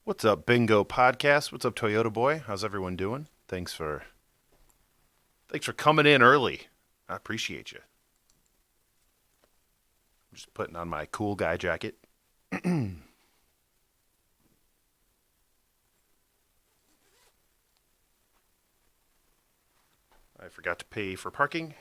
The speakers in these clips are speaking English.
What's up, Bingo Podcast? What's up, Toyota Boy? How's everyone doing? Thanks for coming in early. I appreciate you. I'm just putting on my cool guy jacket. I forgot to pay for parking.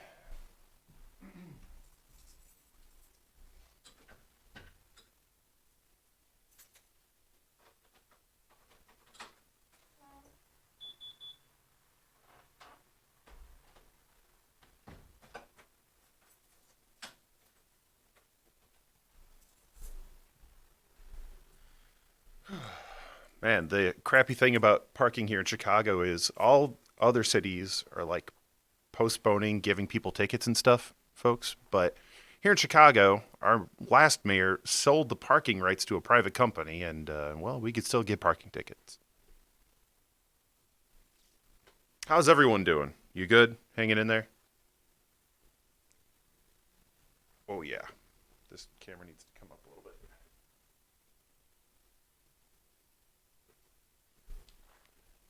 Man, the crappy thing about parking here in Chicago is all other cities are like postponing giving people tickets and stuff, folks. But here in Chicago, our last mayor sold the parking rights to a private company, and well, we could still get parking tickets. How's everyone doing? You good? Hanging in there? Oh yeah, this camera needs to come up a little bit.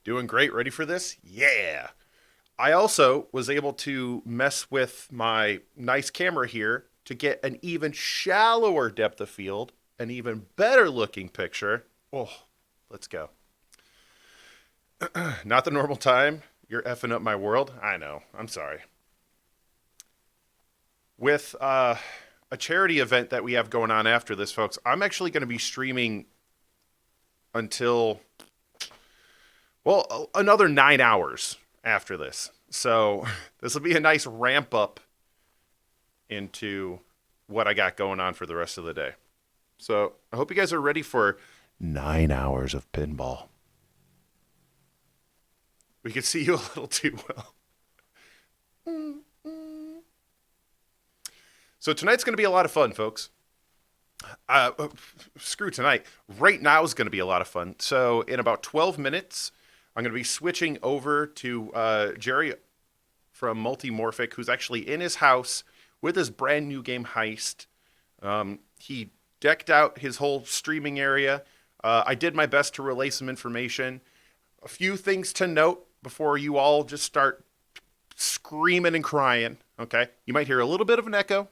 Doing great. Ready for this? Yeah. I also was able to mess with my nice camera here to get an even shallower depth of field, an even better looking picture. Oh, let's go. Not the normal time. You're effing up my world. I know. I'm sorry. With a charity event that we have going on after this, folks, I'm actually going to be streaming until, well, another 9 hours after this. So this will be a nice ramp up into what I got going on for the rest of the day. So I hope you guys are ready for 9 hours of pinball. We can see you a little too well. So tonight's going to be a lot of fun, folks. Screw tonight. Right now is going to be a lot of fun. So in about 12 minutes, I'm going to be switching over to Gerry from Multimorphic, who's actually in his house with his brand new game Heist. He decked out his whole streaming area. I did my best to relay some information. A few things to note before you all just start screaming and crying. Okay, you might hear a little bit of an echo,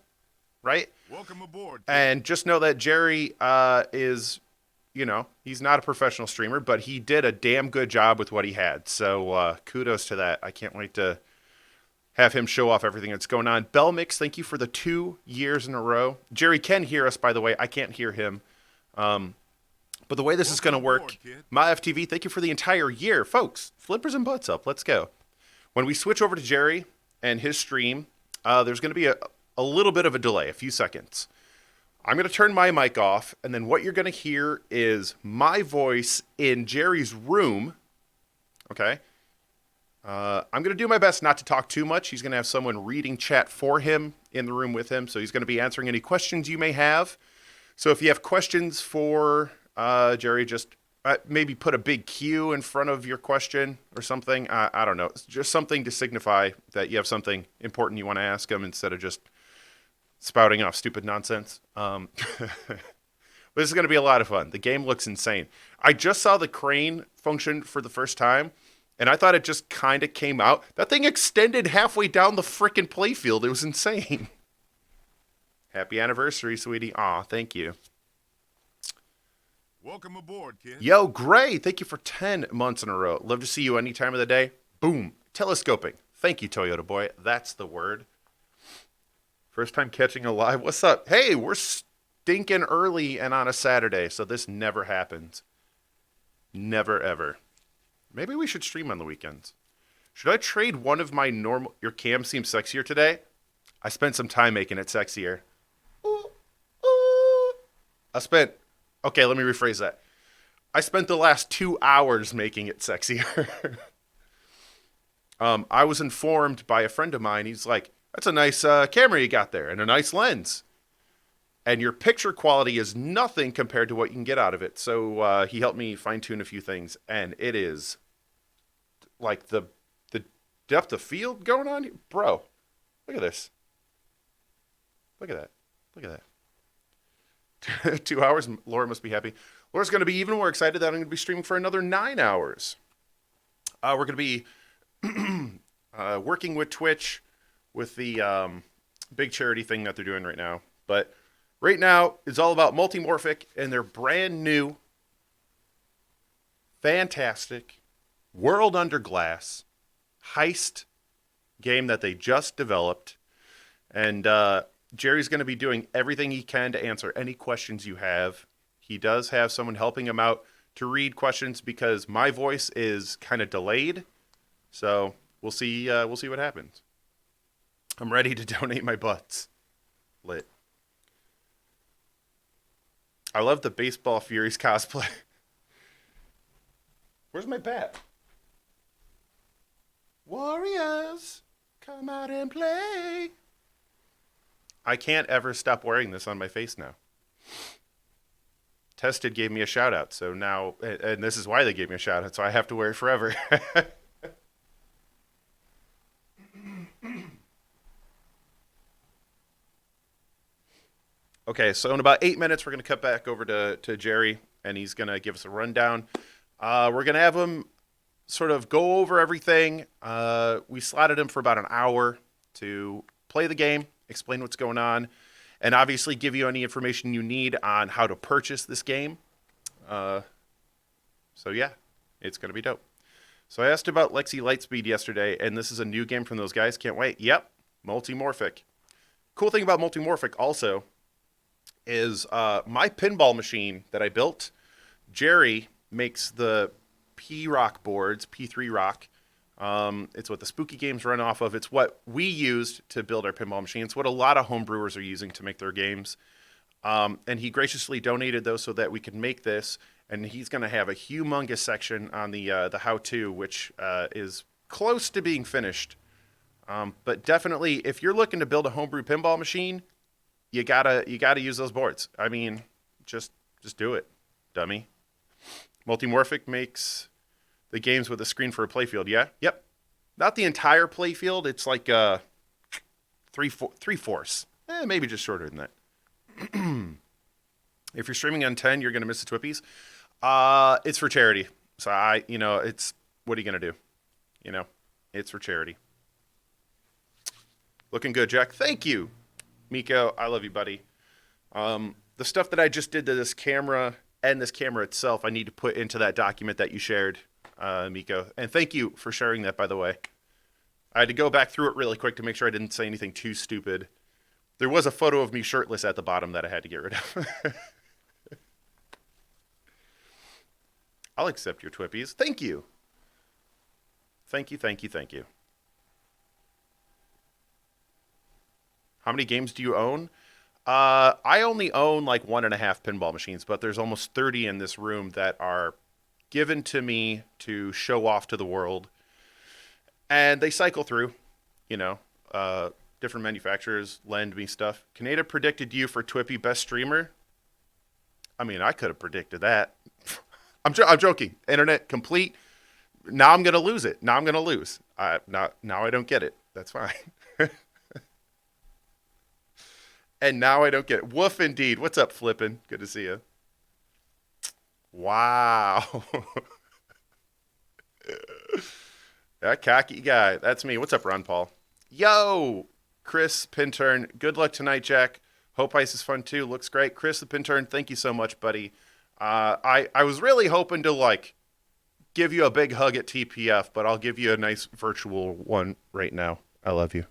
right? Welcome aboard. And just know that Gerry is, he's not a professional streamer, but he did a damn good job with what he had. So kudos to that. I can't wait to have him show off everything that's going on. Bell Mix, thank you for the 2 years in a row. Gerry can hear us, by the way. I can't hear him. But the way this is going to work, my FTV, thank you for the entire year. Folks, flippers and butts up. Let's go. When we switch over to Gerry and his stream, there's going to be a little bit of a delay, a few seconds. I'm going to turn my mic off, and then what you're going to hear is my voice in Gerry's room. Okay? I'm going to do my best not to talk too much. He's going to have someone reading chat for him in the room with him, so he's going to be answering any questions you may have. So if you have questions for Gerry, just maybe put a big Q in front of your question or something. I don't know. It's just something to signify that you have something important you want to ask him instead of just spouting off stupid nonsense. This is going to be a lot of fun. The game looks insane. I just saw the crane function for the first time, and I thought it just kind of came out. That thing extended halfway down the frickin' playfield. It was insane. Happy anniversary, sweetie. Aw, thank you. Welcome aboard, kid. Yo, Gray, thank you for 10 months in a row. Love to see you any time of the day. Boom. Telescoping. Thank you, Toyota Boy. That's the word. First time catching a live. What's up? Hey, we're stinking early and on a Saturday, so this never happens. Never, ever. Maybe we should stream on the weekends. Should I trade one of my normal... Your cam seems sexier today? I spent some time making it sexier. Okay, let me rephrase that. I spent the last 2 hours making it sexier. I was informed by a friend of mine. He's like, that's a nice camera you got there and a nice lens. And your picture quality is nothing compared to what you can get out of it. So he helped me fine-tune a few things. And it is like the depth of field going on here. Bro, look at this. Look at that. Look at that. 2 hours. Laura must be happy. Laura's going to be even more excited that I'm going to be streaming for another 9 hours. We're going to be working with Twitch with the big charity thing that they're doing right now. But right now, it's all about Multimorphic and their brand new, fantastic, World Under Glass Heist game that they just developed. And Gerry's going to be doing everything he can to answer any questions you have. He does have someone helping him out to read questions because my voice is kind of delayed. So we'll see what happens. I'm ready to donate my butts. Lit. I love the Baseball Furies cosplay. Where's my bat? Warriors, come out and play. I can't ever stop wearing this on my face now. Tested gave me a shout out, so now, and this is why they gave me a shout out, so I have to wear it forever. Okay, so in about 8 minutes, we're going to cut back over to Gerry, and he's going to give us a rundown. We're going to have him sort of go over everything. We slotted him for about an hour to play the game, explain what's going on, and obviously give you any information you need on how to purchase this game. So yeah, it's going to be dope. So I asked about Lexi Lightspeed yesterday, and this is a new game from those guys. Can't wait. Yep, Multimorphic. Cool thing about Multimorphic also is my pinball machine that I built. Gerry makes the P-Rock boards, P3 Rock. It's what the Spooky games run off of. It's what we used to build our pinball machine. It's what a lot of homebrewers are using to make their games. And he graciously donated those so that we could make this. And he's going to have a humongous section on the how-to, which is close to being finished. But definitely, if you're looking to build a homebrew pinball machine, you gotta use those boards. I mean, just do it, dummy. Multimorphic makes the games with a screen for a playfield. Yeah, yep. Not the entire playfield. It's like three-fourths. Maybe just shorter than that. If you're streaming on 10, you're gonna miss the Twippies. It's for charity. So it's what are you gonna do? It's for charity. Looking good, Jack. Thank you, Miko. I love you, buddy. The stuff that I just did to this camera and this camera itself, I need to put into that document that you shared, Miko. And thank you for sharing that, by the way. I had to go back through it really quick to make sure I didn't say anything too stupid. There was a photo of me shirtless at the bottom that I had to get rid of. I'll accept your Twippies. Thank you. Thank you, thank you, thank you. How many games do you own? I only own like 1.5 pinball machines, but there's almost 30 in this room that are given to me to show off to the world. And they cycle through, different manufacturers lend me stuff. Kaneda predicted you for Twippy best streamer. I mean, I could have predicted that. I'm joking. Internet complete. Now I'm going to lose it. Now I'm going to lose. Now I don't get it. That's fine. And now I don't get it. Woof indeed. What's up, Flippin'? Good to see you. Wow. That cocky guy. That's me. What's up, Ron Paul? Yo, Chris Pintern. Good luck tonight, Jack. Hope Ice is fun too. Looks great. Chris the Pintern, thank you so much, buddy. I was really hoping to give you a big hug at TPF, but I'll give you a nice virtual one right now. I love you.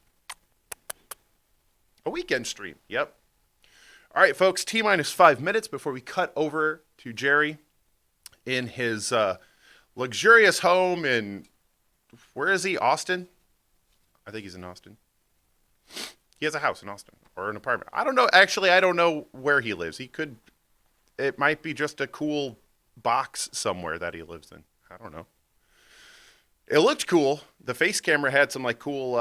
A weekend stream. Yep. All right, folks. T-minus 5 minutes before we cut over to Gerry in his luxurious home in, where is he? Austin? I think he's in Austin. He has a house in Austin or an apartment. I don't know. Actually, I don't know where he lives. It might be just a cool box somewhere that he lives in. I don't know. It looked cool. The face camera had some cool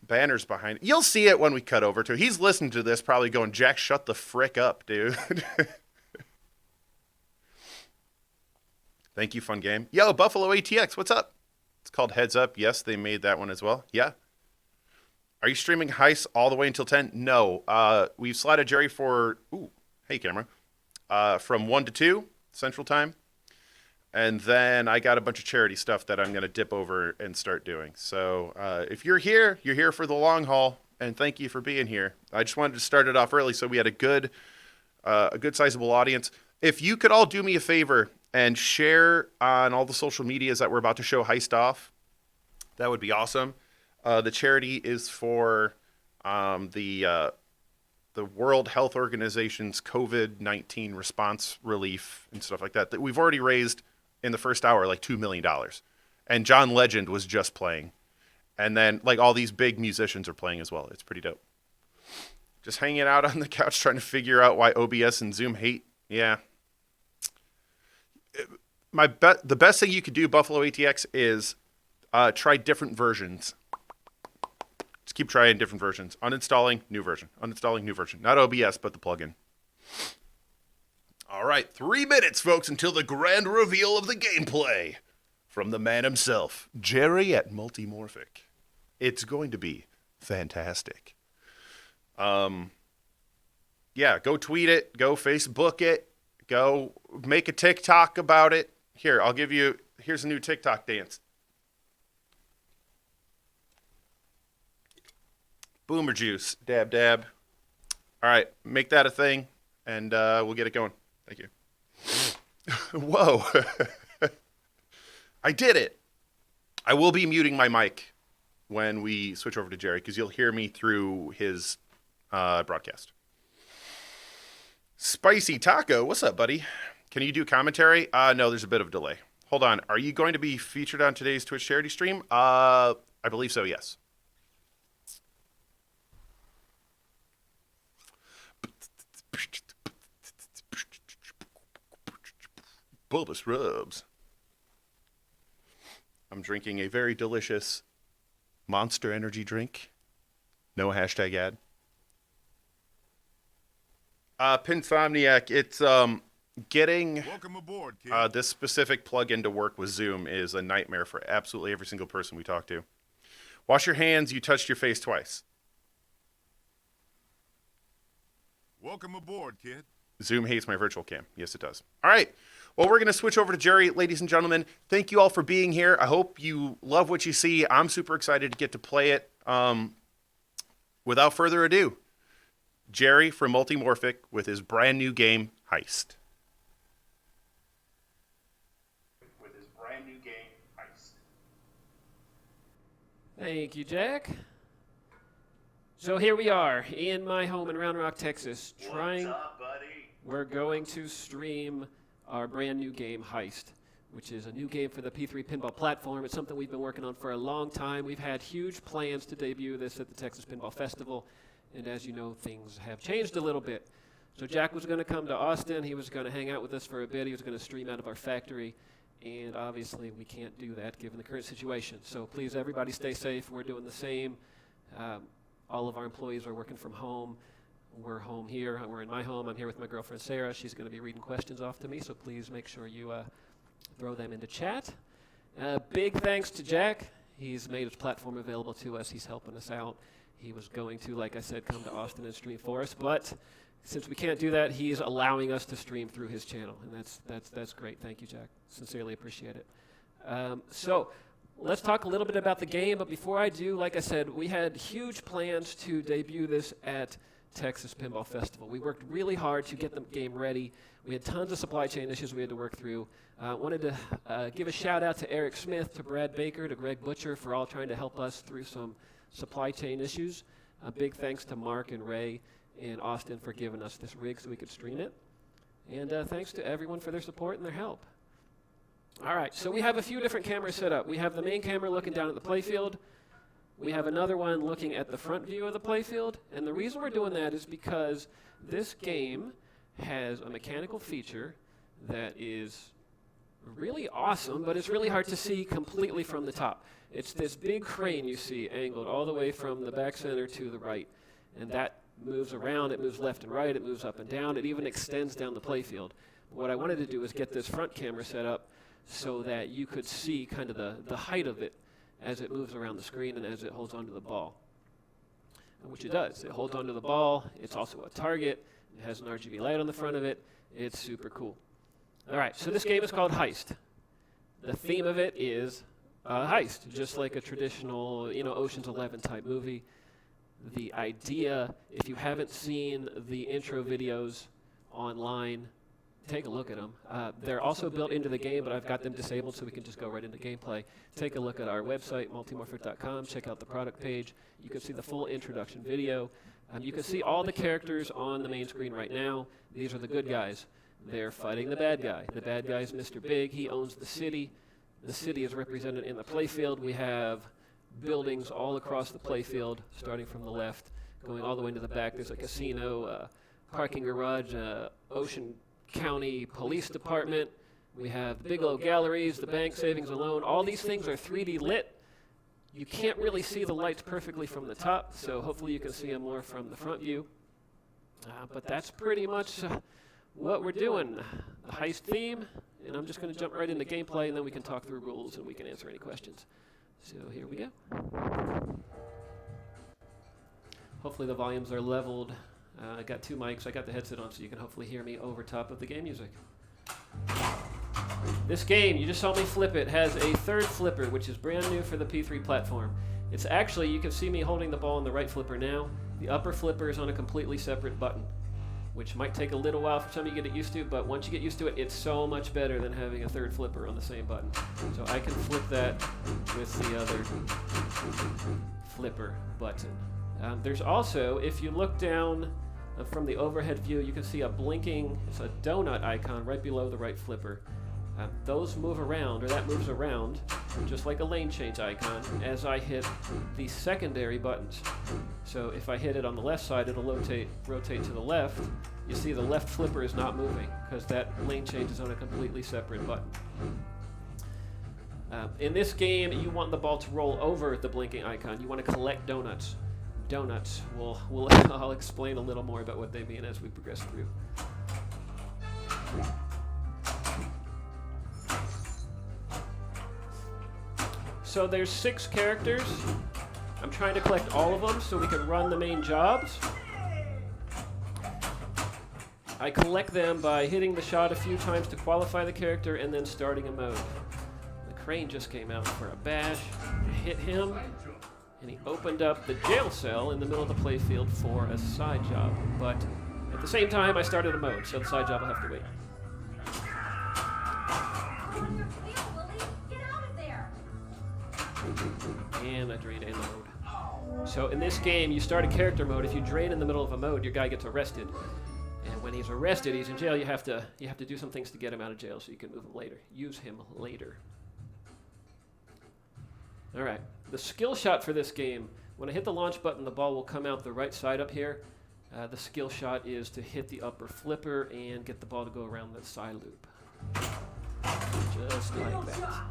banners behind it. You'll see it when we cut over to it. He's listening to this probably going, Jack, shut the frick up, dude. Thank you, fun game. Yo, Buffalo ATX, what's up? It's called Heads Up. Yes, they made that one as well. Yeah. Are you streaming Heist all the way until 10? No. We've slotted Gerry for... Ooh, hey, camera. from 1 to 2 Central Time. And then I got a bunch of charity stuff that I'm going to dip over and start doing. So if you're here for the long haul, and thank you for being here. I just wanted to start it off early so we had a good sizable audience. If you could all do me a favor and share on all the social medias that we're about to show Heist off, that would be awesome. The charity is for the World Health Organization's COVID-19 response relief and stuff like that. That we've already raised in the first hour like $2 million. And John Legend was just playing. And then like all these big musicians are playing as well. It's pretty dope. Just hanging out on the couch trying to figure out why OBS and Zoom hate. Yeah. The best thing you could do, Buffalo ATX, is try different versions. Just keep trying different versions. Uninstalling, new version. Uninstalling, new version. Not OBS, but the plugin. All right, 3 minutes, folks, until the grand reveal of the gameplay from the man himself, Gerry at Multimorphic. It's going to be fantastic. Yeah, go tweet it, go Facebook it, go make a TikTok about it. Here, here's a new TikTok dance. Boomer juice, dab, dab. All right, make that a thing, and we'll get it going. Thank you. Whoa. I did it. I will be muting my mic when we switch over to Gerry, because you'll hear me through his broadcast. Spicy Taco, what's up, buddy? Can you do commentary? No, there's a bit of a delay. Hold on. Are you going to be featured on today's Twitch charity stream? I believe so, yes. Bulbous Rubs. I'm drinking a very delicious Monster Energy drink. No hashtag ad. Pinsomniac, it's getting welcome aboard, kid. This specific plugin to work with Zoom is a nightmare for absolutely every single person we talk to. Wash your hands, you touched your face twice. Welcome aboard, kid. Zoom hates my virtual cam. Yes, it does. All right. Well, we're going to switch over to Gerry, ladies and gentlemen. Thank you all for being here. I hope you love what you see. I'm super excited to get to play it. Without further ado, Gerry from Multimorphic with his brand new game, Heist. Thank you, Jack. So here we are in my home in Round Rock, Texas. What's up, buddy? We're going to stream our brand new game, Heist, which is a new game for the P3 Pinball platform. It's something we've been working on for a long time. We've had huge plans to debut this at the Texas Pinball Festival, and as you know, things have changed a little bit. So Jack was going to come to Austin. He was going to hang out with us for a bit. He was going to stream out of our factory, and obviously we can't do that given the current situation. So please, everybody stay safe. We're doing the same. All of our employees are working from home. We're home here. We're in my home. I'm here with my girlfriend, Sarah. She's going to be reading questions off to me, so please make sure you throw them into chat. Big thanks to Jack. He's made his platform available to us. He's helping us out. He was going to, like I said, come to Austin and stream for us, but since we can't do that, he's allowing us to stream through his channel, and that's great. Thank you, Jack. Sincerely appreciate it. So let's talk a little bit about the game, but before I do, like I said, we had huge plans to debut this at Texas Pinball Festival. We worked really hard to get the game ready. We had tons of supply chain issues we had to work through. Wanted to give a shout out to Eric Smith, to Brad Baker, to Greg Butcher for all trying to help us through some supply chain issues. A big thanks to Mark and Ray and Austin for giving us this rig so we could stream it. And thanks to everyone for their support and their help. All right, so we have a few different cameras set up. We have the main camera looking down at the playfield. We have another one looking at the front view of the playfield. And the reason we're doing that is because this game has a mechanical feature that is really awesome, but it's really hard to see completely from the top. It's this big crane you see angled all the way from the back center to the right. And that moves around, it moves left and right, it moves up and down, it even extends down the playfield. What I wanted to do is get this front camera set up so that you could see kind of the height of it as it moves around the screen and as it holds onto the ball. Which it does. It holds onto the ball. It's also a target. It has an RGB light on the front of it. It's super cool. All right, so this game is called Heist. The theme of it is heist, just like a traditional, Ocean's 11 type movie. The idea, if you haven't seen the intro videos online, take a look at them. They're also built into the game, but I've got them disabled so we can just go right into gameplay. Take a look at our website, multimorphic.com. Check out the product page. You can see the full introduction video. You can see all the characters on the main screen right now. These are the good guys. They're fighting the bad guy. The bad guy is Mr. Big. He owns the city. The city is represented in the playfield. We have buildings all across the playfield, starting from the left, going all the way into the back. There's a casino, parking garage, Ocean County Police Department. We have the Bigelow Galleries, the bank, savings and loan. All these things are 3D lit. You can't really see the lights perfectly from the top, so hopefully you can see them more from the front view. But that's pretty much what we're doing. The heist theme, and I'm just going to jump right into gameplay, and then we can talk through rules and we can answer any questions. So here we go. Hopefully the volumes are leveled. I got 2 mics. I got the headset on so you can hopefully hear me over top of the game music. This game, you just saw me flip it, has a third flipper, which is brand new for the P3 platform. It's actually, you can see me holding the ball on the right flipper now. The upper flipper is on a completely separate button, which might take a little while for some of you to get used to, but once you get used to it, it's so much better than having a third flipper on the same button. So I can flip that with the other flipper button. There's also, if you look down from the overhead view, you can see a blinking, it's a donut icon right below the right flipper. Those move around, or that moves around, just like a lane change icon, as I hit the secondary buttons. So if I hit it on the left side, it'll rotate to the left. You see the left flipper is not moving, because that lane change is on a completely separate button. In this game, you want the ball to roll over the blinking icon. You want to collect donuts. Donuts. I'll explain a little more about what they mean as we progress through. So there's 6 characters. I'm trying to collect all of them so we can run the main jobs. I collect them by hitting the shot a few times to qualify the character and then starting a mode. The crane just came out for a bash. I hit him, and he opened up the jail cell in the middle of the playfield for a side job. But at the same time, I started a mode, so the side job will have to wait. And I drained in the mode. So in this game, you start a character mode. If you drain in the middle of a mode, your guy gets arrested. And when he's arrested, he's in jail. You have to do some things to get him out of jail so you can move him later. Use him later. All right. The skill shot for this game, when I hit the launch button, the ball will come out the right side up here. The skill shot is to hit the upper flipper and get the ball to go around the side loop. Just like that.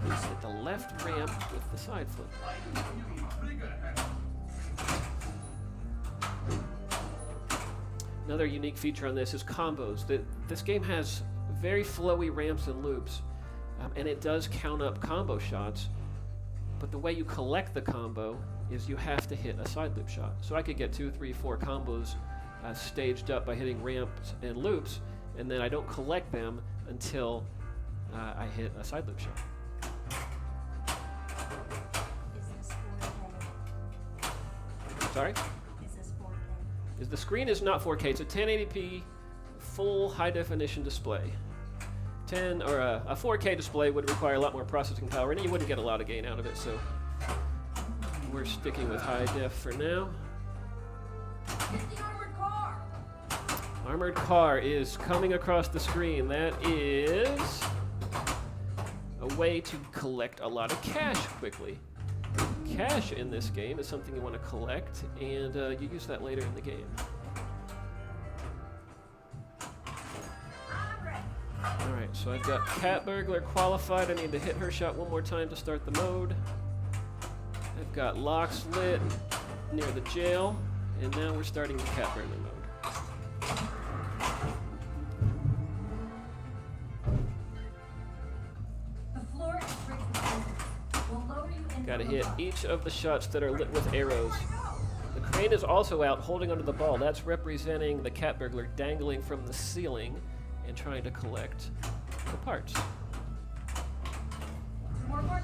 Just hit the left ramp with the side flip. Another unique feature on this is combos. This game has very flowy ramps and loops, and it does count up combo shots, but the way you collect the combo is you have to hit a side loop shot. So I could get 2, 3, 4 combos staged up by hitting ramps and loops, and then I don't collect them until I hit a side loop shot. Sorry? The screen is not 4K. It's a 1080p full high definition display. A 4K display would require a lot more processing power, and you wouldn't get a lot of gain out of it. So we're sticking with high def for now. It's the armored car. Armored car is coming across the screen. That is a way to collect a lot of cash quickly. Cash in this game is something you want to collect, and you use that later in the game. Alright, so I've got Cat Burglar qualified. I need to hit her shot one more time to start the mode. I've got locks lit near the jail, and now we're starting the Cat Burglar mode. The floor is breaking. Won't to hit each of the shots that are lit with arrows. The crane is also out holding onto the ball. That's representing the cat burglar dangling from the ceiling and trying to collect the parts. Alright,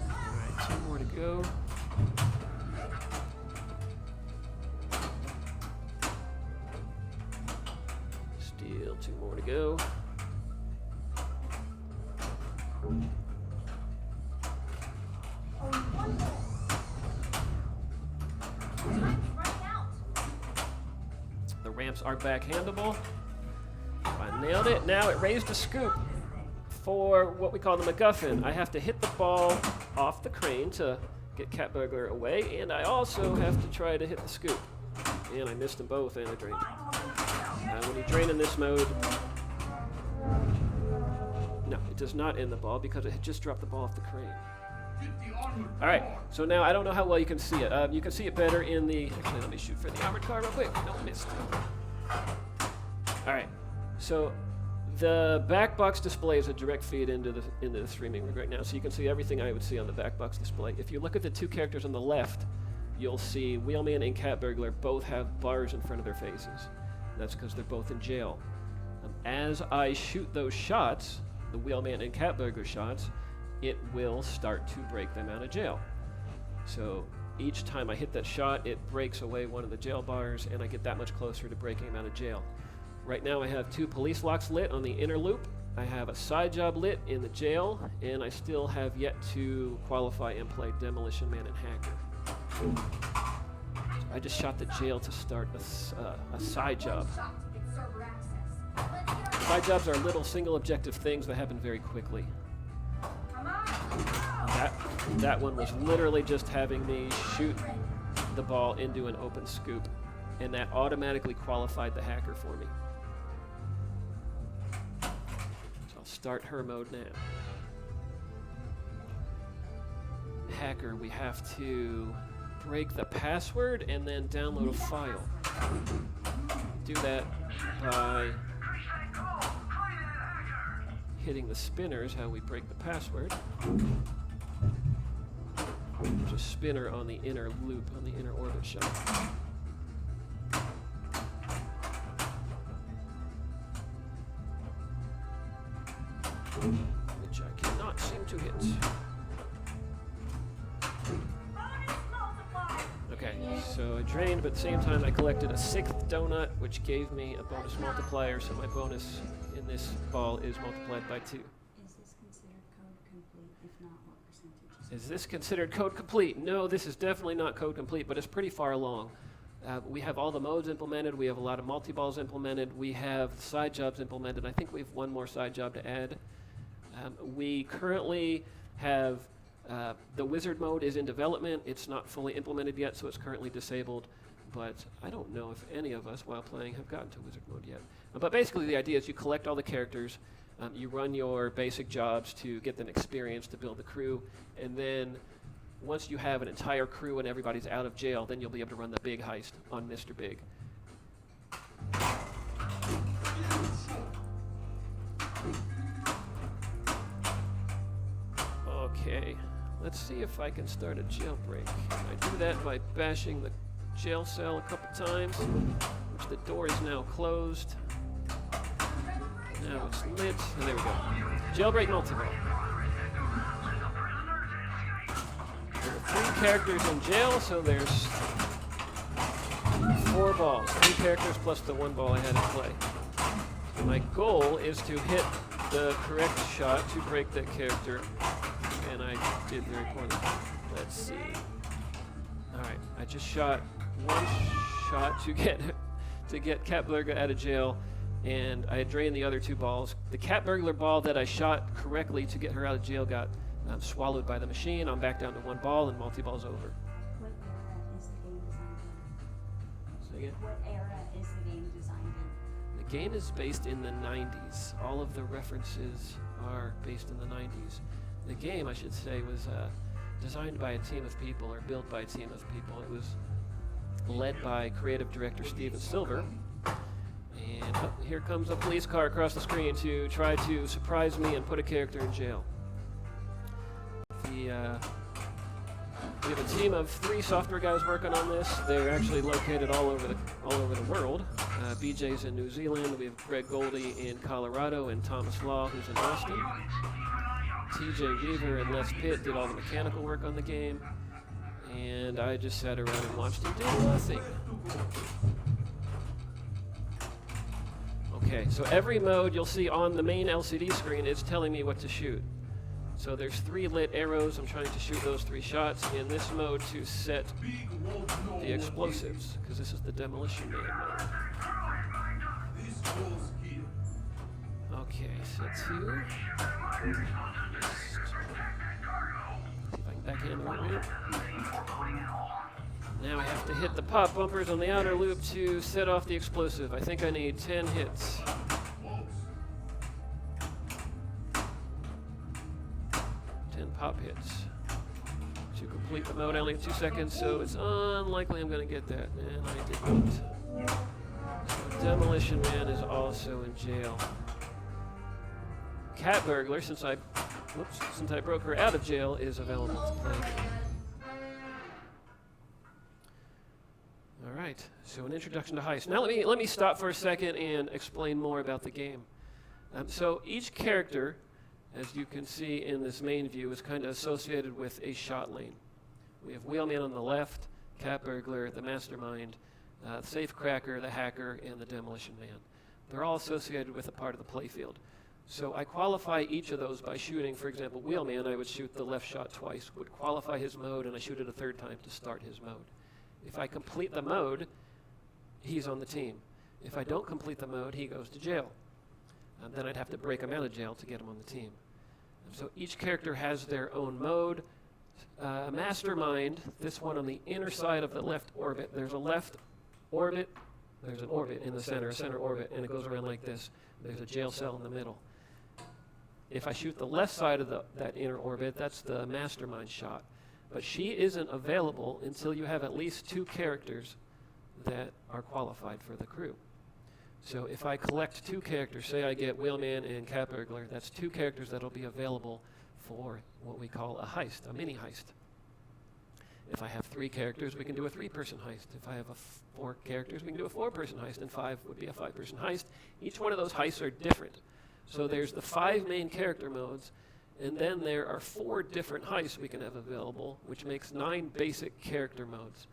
2 more to go. Still 2 more to go. The ramps are backhandable. I nailed it. Now it raised a scoop for what we call the MacGuffin. I have to hit the ball off the crane to get Cat Burglar away, and I also have to try to hit the scoop. And I missed them both, and I drained. When you drain in this mode, no, it does not end the ball because it had just dropped the ball off the crane. All right, so now I don't know how well you can see it. You can see it better in the. Actually, let me shoot for the armored car real quick. No, missed. All right, so the back box display is a direct feed into the streaming rig right now, so you can see everything I would see on the back box display. If you look at the 2 characters on the left, you'll see Wheelman and Cat Burglar both have bars in front of their faces. That's because they're both in jail. As I shoot those shots, the Wheelman and Cat Burglar shots, it will start to break them out of jail. So each time I hit that shot, it breaks away one of the jail bars, and I get that much closer to breaking them out of jail. Right now I have 2 police locks lit on the inner loop. I have a side job lit in the jail, and I still have yet to qualify and play Demolition Man and Hacker. So I just shot the jail to start a side job. Side jobs are little single objective things that happen very quickly. That one was literally just having me shoot the ball into an open scoop, and that automatically qualified the hacker for me. So I'll start her mode now. Hacker, we have to break the password and then download a file. Do that by hitting the spinners, how we break the password. There's a spinner on the inner loop, on the inner orbit shot. Which I cannot seem to hit. Okay, so I drained, but at the same time I collected a 6th donut, which gave me a bonus multiplier, so my bonus in this ball is multiplied by 2. Is this considered code complete? No, this is definitely not code complete, but it's pretty far along. We have all the modes implemented. We have a lot of multi-balls implemented. We have side jobs implemented. I think we have 1 more side job to add. We currently have the wizard mode is in development. It's not fully implemented yet, so it's currently disabled. But I don't know if any of us, while playing, have gotten to wizard mode yet. But basically, the idea is you collect all the characters. You run your basic jobs to get them experience to build the crew, and then once you have an entire crew and everybody's out of jail, then you'll be able to run the big heist on Mr. Big. Okay, let's see if I can start a jailbreak. I do that by bashing the jail cell a couple times, which the door is now closed. Now it's lit, and there we go. Jailbreak multiball. There are 3 characters in jail, so there's 4 balls. 3 characters plus the 1 ball I had in play. My goal is to hit the correct shot to break that character, and I did very poorly. Let's see. Alright, I just shot 1 shot to get Cat Burglar out of jail, and I had drained the other 2 balls. The Cat Burglar ball that I shot correctly to get her out of jail got swallowed by the machine. I'm back down to 1 ball, and multi-ball's over. What era is the game designed in? Say again? What era is the game designed in? The game is based in the 90s. All of the references are based in the 90s. The game, I should say, was designed by a team of people, or built by a team of people. It was led by creative director Steven Silver. And here comes a police car across the screen to try to surprise me and put a character in jail. We have a team of 3 software guys working on this. They're actually located all over the world. BJ's in New Zealand. We have Greg Goldie in Colorado and Thomas Law, who's in Austin. TJ Weaver and Les Pitt did all the mechanical work on the game. And I just sat around and watched him do nothing. Okay, so every mode you'll see on the main LCD screen is telling me what to shoot. So there's 3 lit arrows. I'm trying to shoot those 3 shots in this mode to set the explosives, because this is the Demolition Man mode. Okay, set 2. See if I can backhand the right way. Now I have to hit the pop bumpers on the outer loop to set off the explosive. I think I need 10 hits. 10 pop hits to complete the mode. I only have 2 seconds, so it's unlikely I'm going to get that. And I did not. So Demolition Man is also in jail. Cat Burglar, since I broke her out of jail, is available to play. All right, so an introduction to Heist. Now let me stop for a second and explain more about the game. So each character, as you can see in this main view, is kind of associated with a shot lane. We have Wheelman on the left, Cat Burglar, the Mastermind, Safecracker, the Hacker, and the Demolition Man. They're all associated with a part of the playfield. So I qualify each of those by shooting, for example, Wheelman, I would shoot the left shot twice, would qualify his mode, and I shoot it a 3rd time to start his mode. If I complete the mode, he's on the team. If I don't complete the mode, he goes to jail. Then I'd have to break him out of jail to get him on the team. So each character has their own mode. Mastermind, this one on the inner side of the left orbit, there's a left orbit, there's an orbit in the center, a center orbit, and it goes around like this. There's a jail cell in the middle. If I shoot the left side of that inner orbit, that's the Mastermind shot. But she isn't available until you have at least 2 characters that are qualified for the crew. So if I collect 2 characters, say I get Wheelman and Cat Burglar, that's 2 characters that'll be available for what we call a heist, a mini heist. If I have 3 characters, we can do a 3-person heist. If I have 4 characters, we can do a 4-person heist, and 5 would be a 5-person heist. Each one of those heists are different. So there's the 5 main character modes, and then there are 4 different heists we can have available, which makes 9 basic character modes.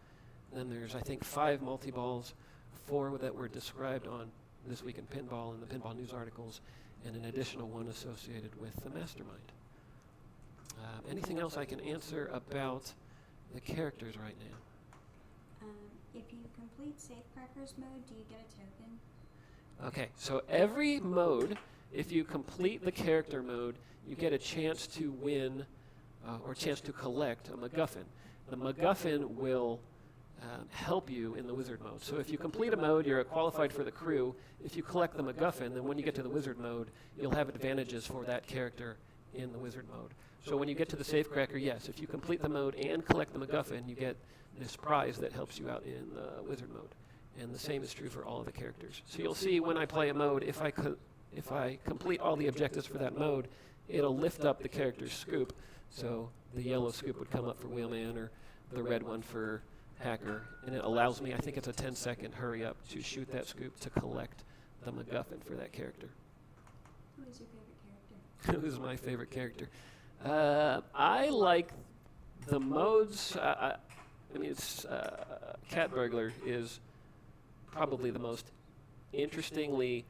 Then there's, I think, 5 multiballs, 4 that were described on This Week in Pinball and the Pinball News articles, and an additional one associated with the Mastermind. Anything else I can answer about the characters right now? If you complete Safecracker's mode, do you get a token? Okay, so every mode, if you complete the character mode, you get a chance to win or chance to collect a MacGuffin. The MacGuffin will help you in the wizard mode. So if you complete a mode, you're qualified for the crew. If you collect the MacGuffin, then when you get to the wizard mode, you'll have advantages for that character in the wizard mode. So when you get to the Safecracker, yes, if you complete the mode and collect the MacGuffin, you get this prize that helps you out in the wizard mode. And the same is true for all of the characters. So you'll see when I play a mode, if I complete all the objectives for that mode, it'll lift up the character's scoop. So the yellow scoop would come up for Wheelman, or the red one for Hacker, and it allows me, I think it's a 10-second hurry up to shoot that scoop to collect the MacGuffin for that character. Who is your favorite character? Who's my favorite character? I like the modes. It's Cat Burglar is probably the most interestingly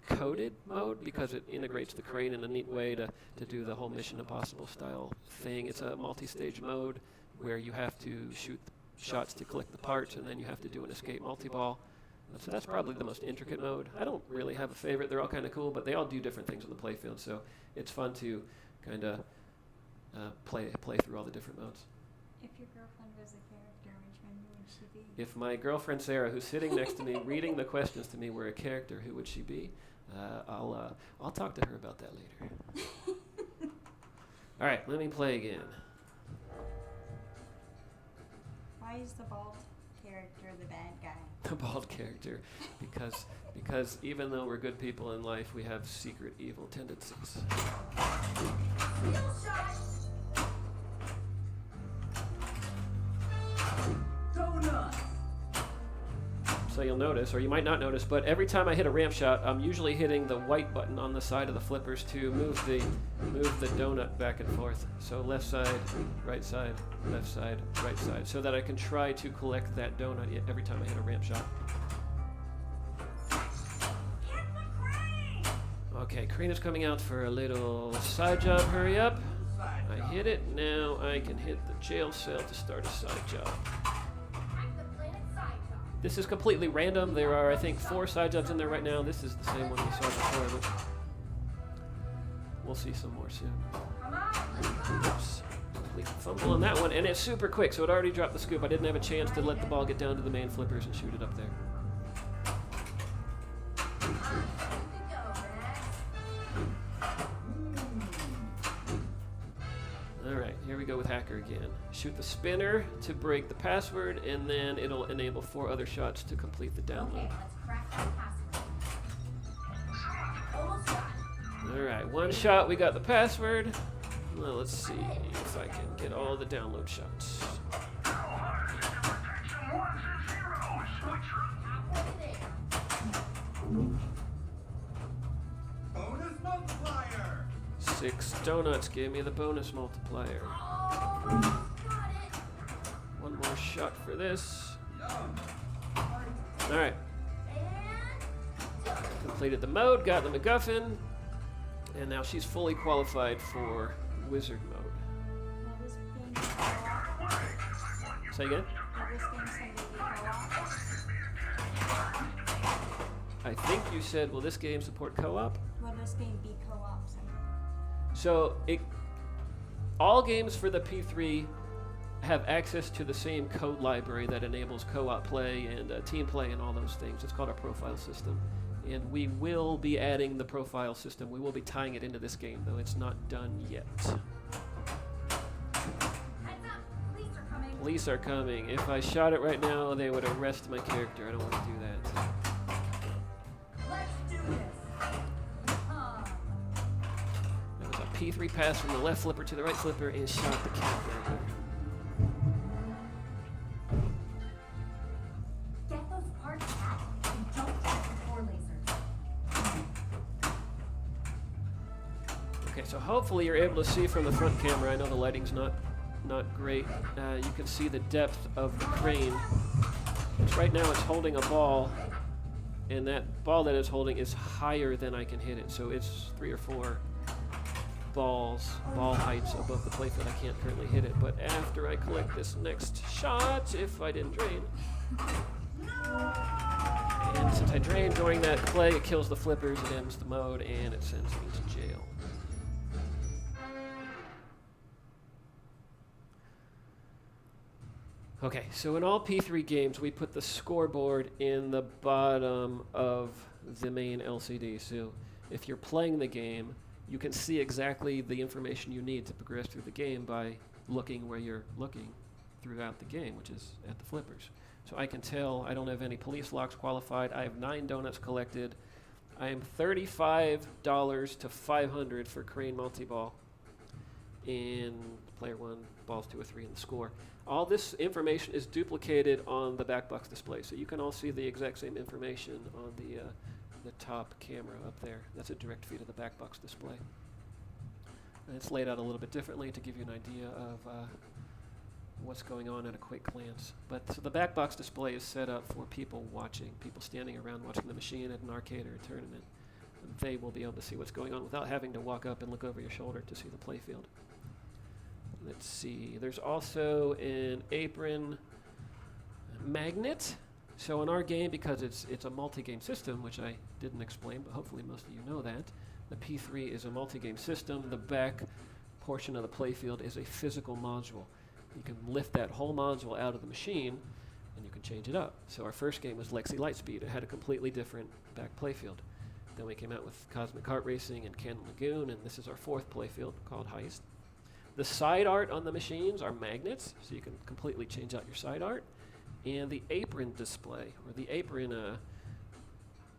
coded mode, because it integrates the crane in a neat way to do the whole Mission Impossible style thing. It's a multi-stage mode where you have to shoot shots to collect the parts, and then you have to do an escape multi-ball. So that's probably the most intricate mode. I don't really have a favorite. They're all kind of cool, but they all do different things on the playfield, so it's fun to kind of play through all the different modes. If your girlfriend was a character, which one would she be? If my girlfriend Sarah, who's sitting next to me reading the questions to me, were a character, who would she be? I'll talk to her about that later. All right, let me play again. Why is the bald character the bad guy? The bald character, because even though we're good people in life, we have secret evil tendencies. Real shot. so you'll notice, or you might not notice, but every time I hit a ramp shot, I'm usually hitting the white button on the side of the flippers to move the donut back and forth. So left side, right side, right side, so that I can try to collect that donut every time I hit a ramp shot. Okay, crane is coming out for a little side job. Hurry up. I hit it. Now I can hit the jail cell to start a side job. This is completely random. There are, I think, 4 side jobs in there right now. This is the same one we saw before, but we'll see some more soon. Oops. Complete fumble on that one, and it's super quick, so it already dropped the scoop. I didn't have a chance to let the ball get down to the main flippers and shoot it up there. Alright, here we go with Hacker again. Shoot the spinner to break the password, and then it'll enable 4 other shots to complete the download. Alright, 1 shot, we got the password. Well, let's see if I can get all the download shots. Bonus multiplier! 6 donuts gave me the bonus multiplier. 1 more shot for this. Alright. Completed the mode, got the MacGuffin, and now she's fully qualified for wizard mode. Will this game be co-op? Say again? Will this game say will be co-op? I think you said, will this game support co-op? Will this game be co-op? So all games for the P3 have access to the same code library that enables co-op play and team play and all those things. It's called a profile system. And we will be adding the profile system. We will be tying it into this game, though it's not done yet. Police are coming. If I shot it right now, they would arrest my character. I don't want to do that. Let's do this. That was a P3 pass from the left flipper to the right flipper and shot the character. Get those parts back and don't touch the 4 lasers. Okay, so hopefully you're able to see from the front camera. I know the lighting's not great. You can see the depth of the crane. Which right now it's holding a ball, and that ball that it's holding is higher than I can hit it. So it's 3 or 4 ball heights above the playfield. I can't currently hit it, but after I collect this next shot, if I didn't drain, and since I drained during that play, it kills the flippers, it ends the mode, and it sends me to jail. Okay, so in all P3 games, we put the scoreboard in the bottom of the main LCD. So if you're playing the game, you can see exactly the information you need to progress through the game by looking where you're looking throughout the game, which is at the flippers. So I can tell I don't have any police locks qualified. I have 9 donuts collected. I am $35 to $500 for crane multiball. And player 1, balls 2 or 3 in the score. All this information is duplicated on the back box display, so you can all see the exact same information on the top camera up there. That's a direct feed of the back box display. And it's laid out a little bit differently to give you an idea of what's going on at a quick glance. But so the back box display is set up for people watching, people standing around watching the machine at an arcade or a tournament. And they will be able to see what's going on without having to walk up and look over your shoulder to see the playfield. Let's see, there's also an apron magnet. So in our game, because it's a multi-game system, which I didn't explain, but hopefully most of you know that, the P3 is a multi-game system. The back portion of the playfield is a physical module. You can lift that whole module out of the machine, and you can change it up. So our first game was Lexi Lightspeed. It had a completely different back playfield. Then we came out with Cosmic Kart Racing and Cannon Lagoon, and this is our 4th playfield called Heist. The side art on the machines are magnets, so you can completely change out your side art. And the apron display, or the apron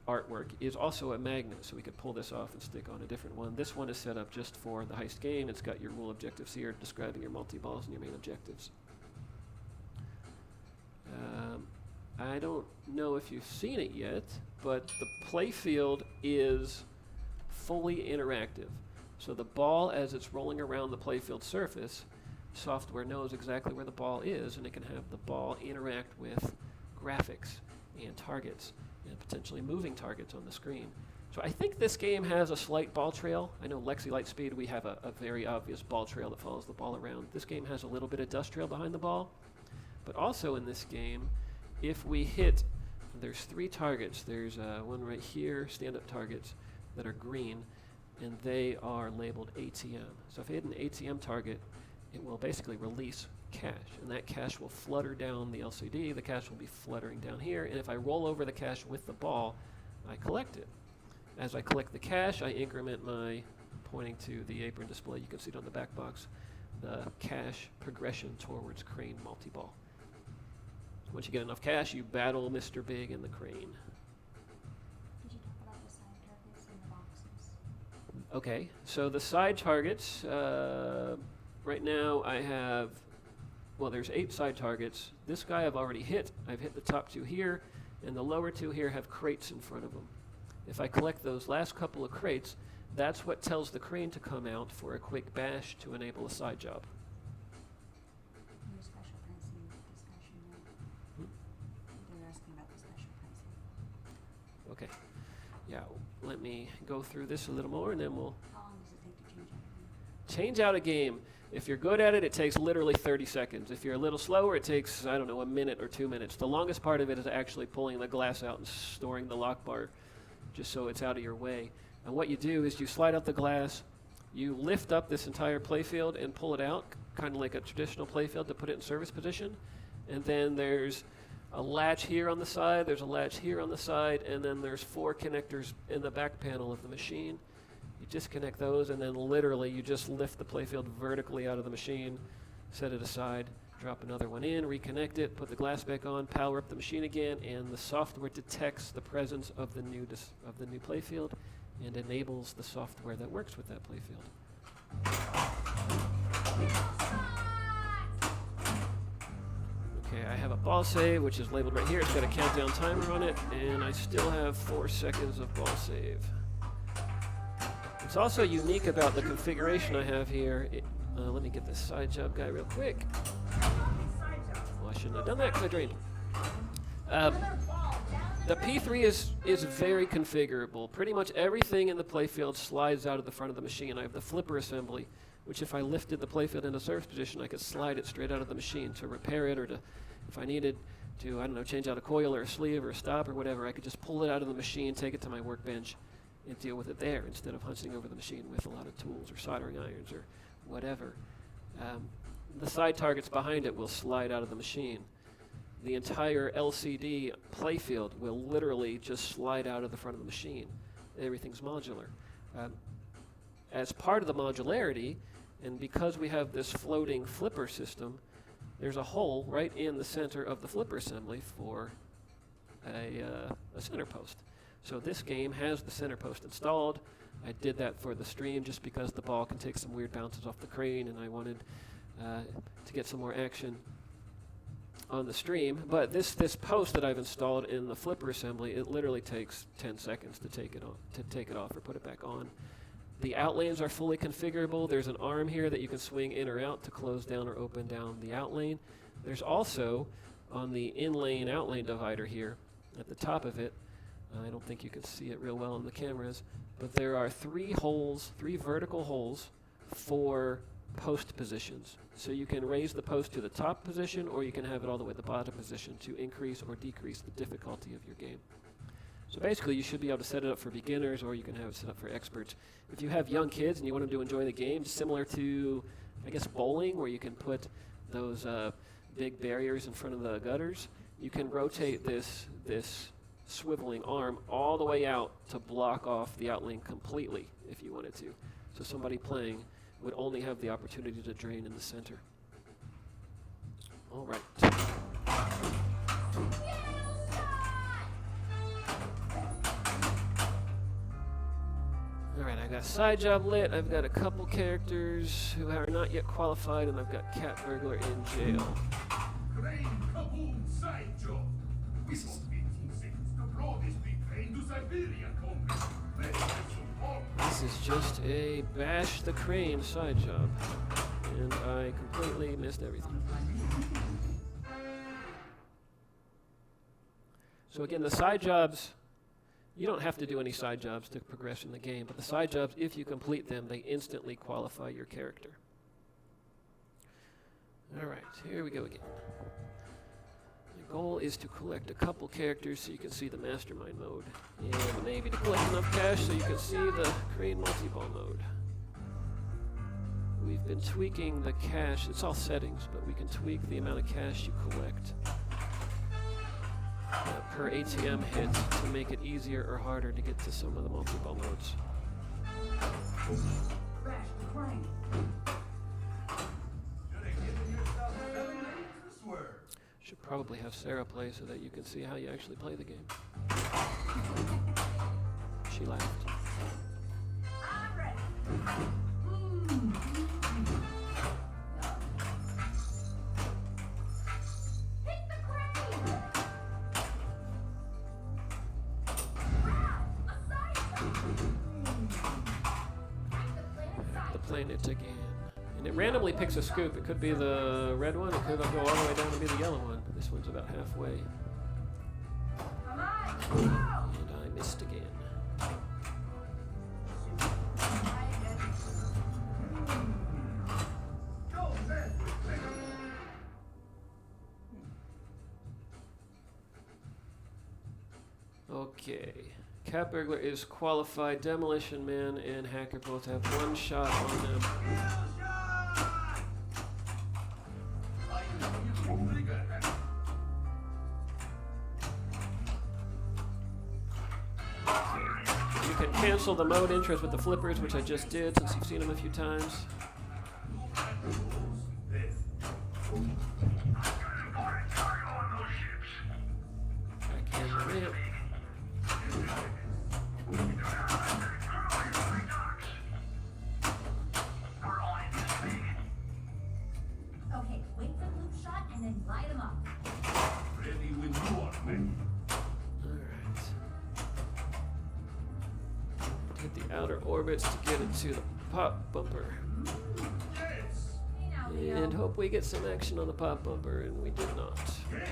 artwork, is also a magnet, so we could pull this off and stick on a different one. This one is set up just for the Heist game. It's got your rule objectives here, describing your multi-balls and your main objectives. I don't know if you've seen it yet, but the playfield is fully interactive. So the ball, as it's rolling around the playfield surface, software knows exactly where the ball is, and it can have the ball interact with graphics and targets and potentially moving targets on the screen. So I think this game has a slight ball trail. I know Lexi Lightspeed, we have a very obvious ball trail that follows the ball around. This game has a little bit of dust trail behind the ball. But also in this game, if we hit, there's 3 targets. There's one right here, stand-up targets, that are green, and they are labeled ATM. So if I hit an ATM target, it will basically release cash, and that cash will flutter down the LCD. The cash will be fluttering down here, and if I roll over the cash with the ball, I collect it. As I collect the cash, I increment my, pointing to the apron display, you can see it on the back box, the cash progression towards crane multiball. Once you get enough cash, you battle Mr. Big and the crane. Did you talk about the side targets in the boxes? Okay, so the side targets, right now I have, well, there's 8 side targets. This guy I've already hit. I've hit the top 2 here, and the lower 2 here have crates in front of them. If I collect those last couple of crates, that's what tells the crane to come out for a quick bash to enable a side job. Your special pricing discussion now. They're asking about the special pricing. Okay, yeah, let me go through this a little more, and then we'll How long does it take to change out? change out a game. If you're good at it, it takes literally 30 seconds. If you're a little slower, it takes, I don't know, a minute or 2 minutes. The longest part of it is actually pulling the glass out and storing the lock bar just so it's out of your way. And what you do is you slide out the glass, you lift up this entire playfield and pull it out, kind of like a traditional playfield, to put it in service position. And then there's a latch here on the side, there's a latch here on the side, and then there's 4 connectors in the back panel of the machine. You disconnect those, and then literally you just lift the playfield vertically out of the machine, set it aside, drop another one in, reconnect it, put the glass back on, power up the machine again, and the software detects the presence of the new playfield and enables the software that works with that playfield. Okay, I have a ball save, which is labeled right here. It's got a countdown timer on it, and I still have 4 seconds of ball save. What's also unique about the configuration I have here, let me get this side job guy real quick. Well, I shouldn't have done that because I drained. The P3 is very configurable. Pretty much everything in the playfield slides out of the front of the machine. I have the flipper assembly, which if I lifted the playfield into service position, I could slide it straight out of the machine to repair it, or to, if I needed to, I don't know, change out a coil or a sleeve or a stop or whatever, I could just pull it out of the machine, take it to my workbench, and deal with it there instead of hunching over the machine with a lot of tools or soldering irons or whatever. The side targets behind it will slide out of the machine. The entire LCD playfield will literally just slide out of the front of the machine. Everything's modular. As part of the modularity, and because we have this floating flipper system, there's a hole right in the center of the flipper assembly for a center post. So this game has the center post installed. I did that for the stream just because the ball can take some weird bounces off the crane, and I wanted to get some more action on the stream. But this post that I've installed in the flipper assembly, it literally takes 10 seconds to take it off or put it back on. The outlanes are fully configurable. There's an arm here that you can swing in or out to close down or open down the outlane. There's also, on the in-lane outlane divider here at the top of it, I don't think you can see it real well on the cameras, but there are 3 holes, 3 vertical holes for post positions. So you can raise the post to the top position, or you can have it all the way at the bottom position to increase or decrease the difficulty of your game. So basically you should be able to set it up for beginners, or you can have it set up for experts. If you have young kids and you want them to enjoy the game, similar to, I guess, bowling, where you can put those big barriers in front of the gutters, you can rotate this swiveling arm all the way out to block off the outlane completely if you wanted to. So somebody playing would only have the opportunity to drain in the center. All right. All right, I got side job lit. I've got a couple characters who are not yet qualified, and I've got Cat Burglar in jail. Crane Kaboom Side Job. We've got 15 seconds to blow this big train to Siberia, comrade. Let's get some fun. This is just a bash the crane side job. And I completely missed everything. So again, the side jobs, you don't have to do any side jobs to progress in the game, but the side jobs, if you complete them, they instantly qualify your character. All right, here we go again. The goal is to collect a couple characters so you can see the mastermind mode, and maybe to collect enough cash so you can see the crane multi-ball mode. We've been tweaking the cash. It's all settings, but we can tweak the amount of cash you collect per ATM hit to make it easier or harder to get to some of the multi-ball modes. Crash the crane. Should have given yourself 7 minutes to swerve. Should probably have Sarah play so that you can see how you actually play the game. She laughed. I'm ready. Hit the crane! Wow! A side The planet again. And it randomly picks a scoop. It could be the red one, it could go all the way down to be the yellow one. This one's about halfway. Come on! Go! And I missed again. Go, man. Okay. Cat Burglar is qualified. Demolition Man and Hacker both have one shot on them. You can cancel the mode intros with the flippers, which I just did since you've seen them a few times. Back in the ramp. Okay, wait for the loop shot and then light them up. Ready when you are, man. Alright. Hit the outer orbits to get it to the pop bumper. Yes. Hey now, Leo. And hope we get some action on the pop bumper, and we did not. Yes.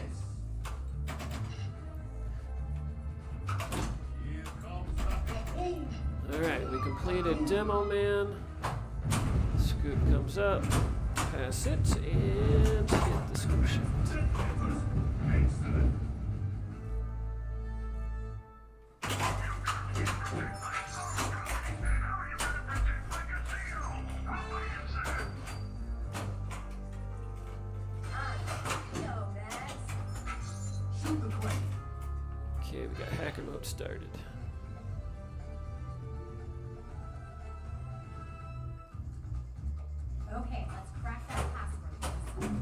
Here comes the kaboom. Alright, we completed Demo Man. Scoop comes up, pass it, and hit the scoop shot. Excellent. Yo, Max. Shoot the crane. Okay, we got hacker mode started. Okay, let's crack that password.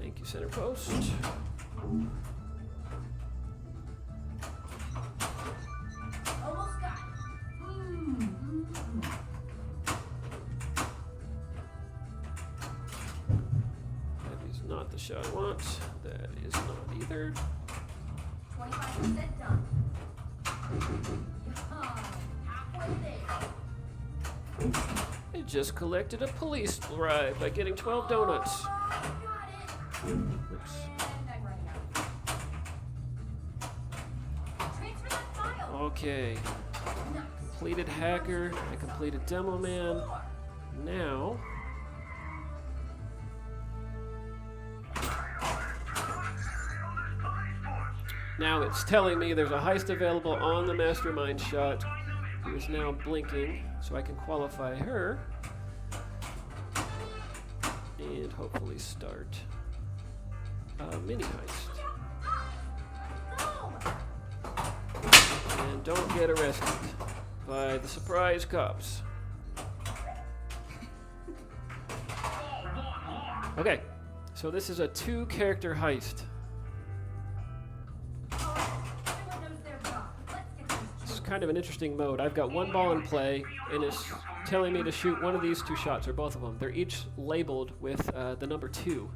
Thank you, center post. Almost got it. That is not the shot I want. That is not either. 25% done. Halfway there. I just collected a police bribe by getting 12 donuts. Got it. Oops. And I'm running out. Transfer that file. Okay. Nice. Completed hacker. I completed Demo Man. Now. Now it's telling me there's a heist available on the mastermind shot. Who is now blinking, so I can qualify her. And hopefully start a mini heist. And don't get arrested by the surprise cops. Okay, so this is a 2-character heist. Everyone knows their job. Let's get this This is kind of an interesting mode. I've got one ball in play, and it's telling me to shoot one of these 2 shots, or both of them. They're each labeled with the number 2,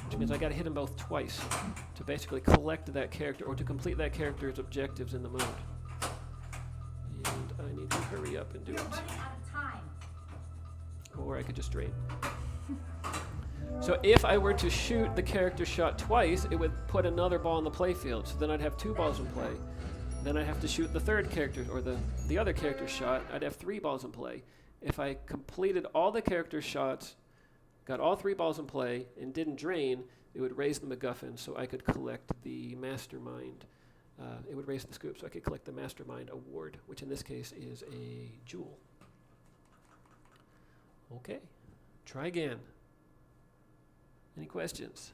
which means I got to hit them both twice to basically collect that character, or to complete that character's objectives in the mode. And I need to hurry up and do You're it. running out of time. Or I could just drain. So if I were to shoot the character shot twice, it would put another ball in the playfield. So then I'd have 2 balls in play. Then I'd have to shoot the third character, or the other character's shot. I'd have 3 balls in play. If I completed all the character's shots, got all 3 balls in play, and didn't drain, it would raise the MacGuffin so I could collect the Mastermind. It would raise the scoop so I could collect the Mastermind award, which in this case is a jewel. Okay, try again. Any questions?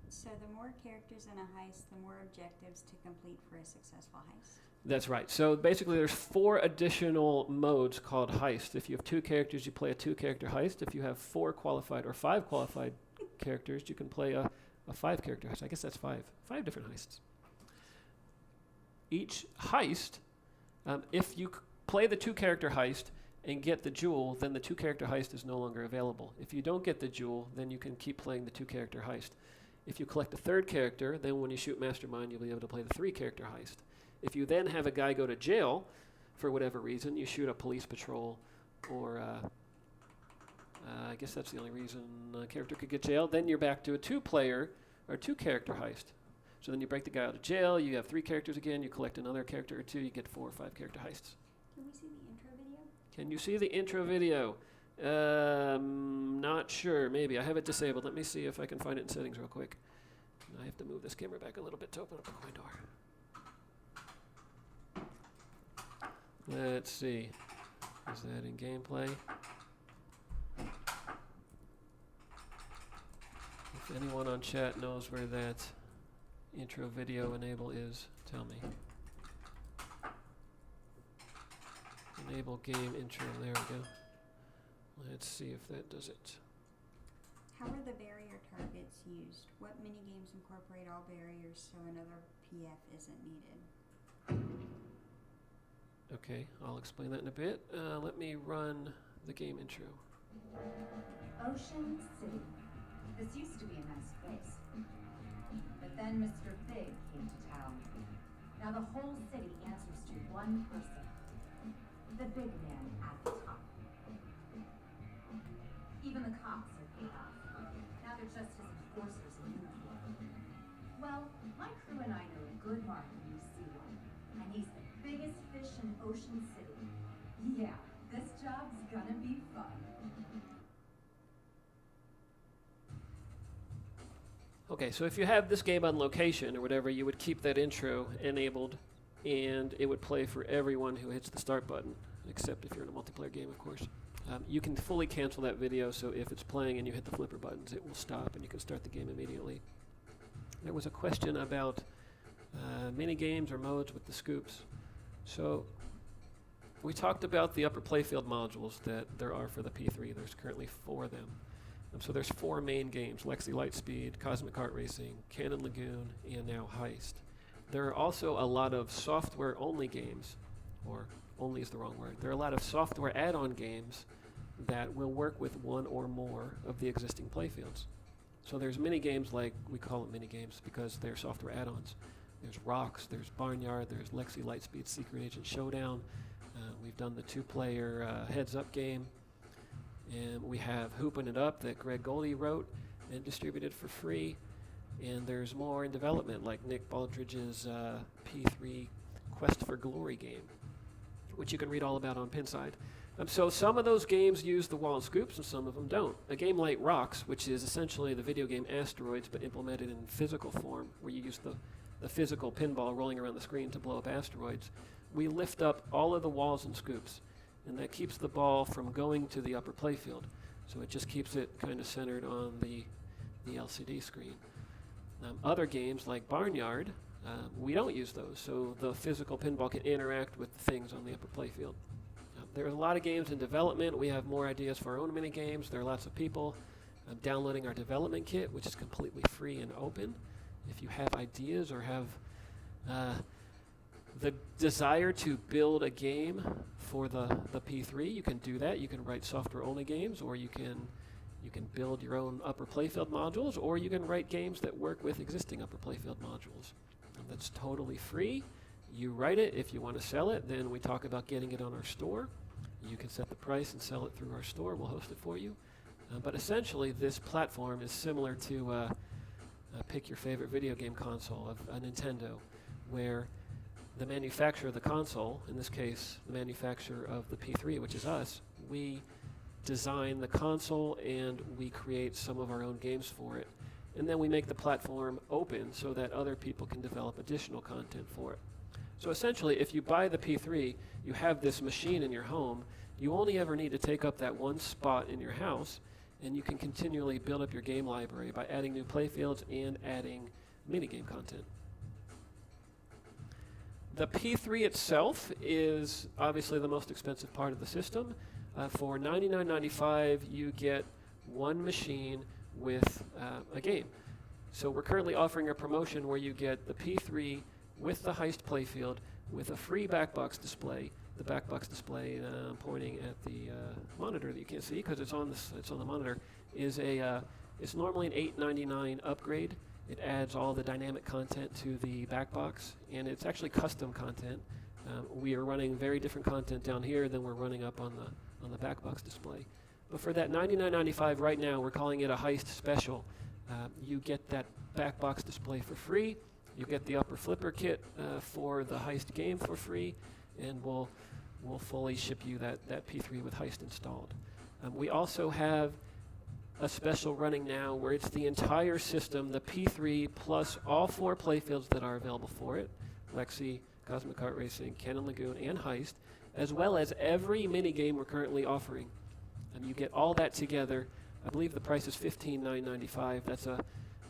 So the more characters in a heist, the more objectives to complete for a successful heist. That's right. So basically there's 4 additional modes called heist. If you have 2 characters, you play a 2-character heist. If you have 4 qualified or 5 qualified characters, you can play a 5-character heist. I guess that's 5 different heists. Each heist, if you play the 2-character heist and get the jewel, then the 2-character heist is no longer available. If you don't get the jewel, then you can keep playing the 2-character heist. If you collect a 3rd character, then when you shoot Mastermind, you'll be able to play the 3-character heist. If you then have a guy go to jail for whatever reason, you shoot a police patrol, or I guess that's the only reason a character could get jailed, then you're back to a 2-player or 2-character heist. So then you break the guy out of jail, you have 3 characters again, you collect another character or 2, you get 4 or 5-character heists. Can we see the intro video? Can you see the intro video? Not sure, maybe. I have it disabled. Let me see if I can find it in settings real quick. I have to move this camera back a little bit to open up the coin door. Let's see. Is that in gameplay? If anyone on chat knows where that intro video enable is, tell me. Enable game intro. There we go. Let's see if that does it. How are the barrier targets used? What minigames incorporate all barriers so another PF isn't needed? Okay, I'll explain that in a bit. Let me run the game intro. Ocean City. This used to be a nice place. But then Mr. Big came to town. Now the whole city answers to one person. The big man at the top. Even the cops are paid off. Now they're just his enforcers in uniform. Well, my crew and I know a good mark when we see one. And he's the biggest fish in Ocean City. Yeah, this job's gonna be fun. Okay, so if you have this game on location or whatever, you would keep that intro enabled, and it would play for everyone who hits the start button, except if you're in a multiplayer game, of course. You can fully cancel that video, so if it's playing and you hit the flipper buttons, it will stop and you can start the game immediately. There was a question about mini games or modes with the scoops. So we talked about the upper playfield modules that there are for the P3. There's currently 4 of them. So there's 4 main games: Lexi Lightspeed, Cosmic Kart Racing, Cannon Lagoon, and now Heist. There are also a lot of software-only games, or only is the wrong word. There are a lot of software add-on games that will work with one or more of the existing playfields. So there's mini games, like we call them mini games because they're software add-ons. There's Rocks, there's Barnyard, there's Lexi Lightspeed Secret Agent Showdown. We've done the 2-player heads-up game. And we have Hoopin' It Up that Greg Goldie wrote and distributed for free. And there's more in development, like Nick Baldridge's P3 Quest for Glory game, which you can read all about on Pinside. So some of those games use the wall and scoops and some of them don't. A game like Rocks, which is essentially the video game Asteroids but implemented in physical form, where you use the physical pinball rolling around the screen to blow up asteroids, we lift up all of the walls and scoops, and that keeps the ball from going to the upper playfield. So it just keeps it kind of centered on the LCD screen. Other games like Barnyard, we don't use those, so the physical pinball can interact with the things on the upper playfield. There are a lot of games in development. We have more ideas for our own mini games. There are lots of people downloading our development kit, which is completely free and open. If you have ideas or have the desire to build a game for the P3, you can do that. You can write software-only games, or you can build your own upper playfield modules, or you can write games that work with existing upper playfield modules. And that's totally free. You write it. If you want to sell it, then we talk about getting it on our store. You can set the price and sell it through our store. We'll host it for you. But essentially, this platform is similar to pick your favorite video game console of a Nintendo, where the manufacturer of the console, in this case, the manufacturer of the P3, which is us, we design the console and we create some of our own games for it. And then we make the platform open so that other people can develop additional content for it. So essentially, if you buy the P3, you have this machine in your home. You only ever need to take up that one spot in your house, and you can continually build up your game library by adding new playfields and adding minigame content. The P3 itself is obviously the most expensive part of the system. For $99.95, you get one machine with a game. So we're currently offering a promotion where you get the P3 with the Heist playfield with a free backbox display. The backbox display, I'm pointing at the monitor that you can't see because it's on the monitor, is it's normally an $8.99 upgrade. It adds all the dynamic content to the backbox, and it's actually custom content. We are running very different content down here than we're running up on the backbox display. But for that $99.95 right now, we're calling it a Heist special. You get that backbox display for free. You get the upper flipper kit for the Heist game for free, and we'll fully ship you that P3 with Heist installed. We also have a special running now where it's the entire system, the P3 plus all 4 playfields that are available for it, Lexi, Cosmic Kart Racing, Cannon Lagoon, and Heist, as well as every minigame we're currently offering. And you get all that together. I believe the price is $15,995. That's a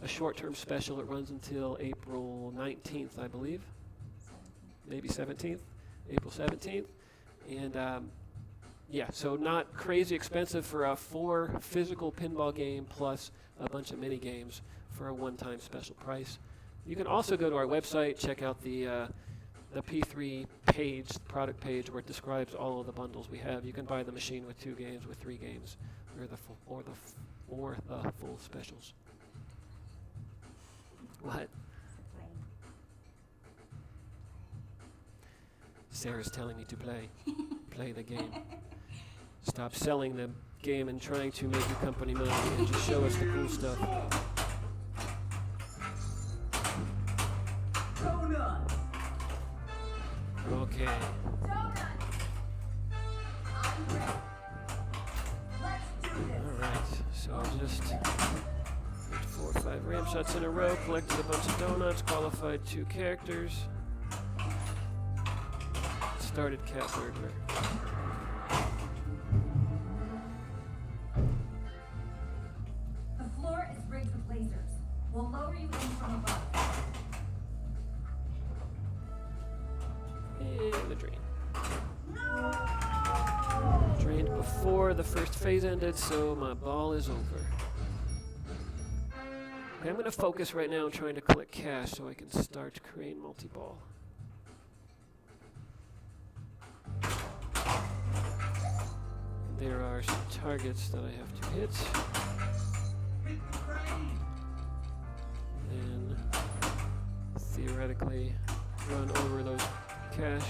short-term special. It runs until April 19th, I believe. Maybe 17th. April 17th. And yeah, so not crazy expensive for a 4 physical pinball game plus a bunch of mini games for a one-time special price. You can also go to our website, check out the P3 page, the product page, where it describes all of the bundles we have. You can buy the machine with 2 games, with 3 games, or the full specials. What? Sarah's telling me to play the game. Stop selling the game and trying to make your company money and just show us the cool stuff. Donuts! Okay. Donuts! I'm ready. Let's do this. Alright, so I just did 4 or 5 ram shots in a row, collected a bunch of donuts, qualified 2 characters. Started cat burglar. The floor is rigged with lasers. We'll lower you in from above. And the drain. No! Drained before the first phase ended, so my ball is over. Okay, I'm going to focus right now on trying to collect cash so I can start creating multiball. There are some targets that I have to hit. And theoretically run over those cash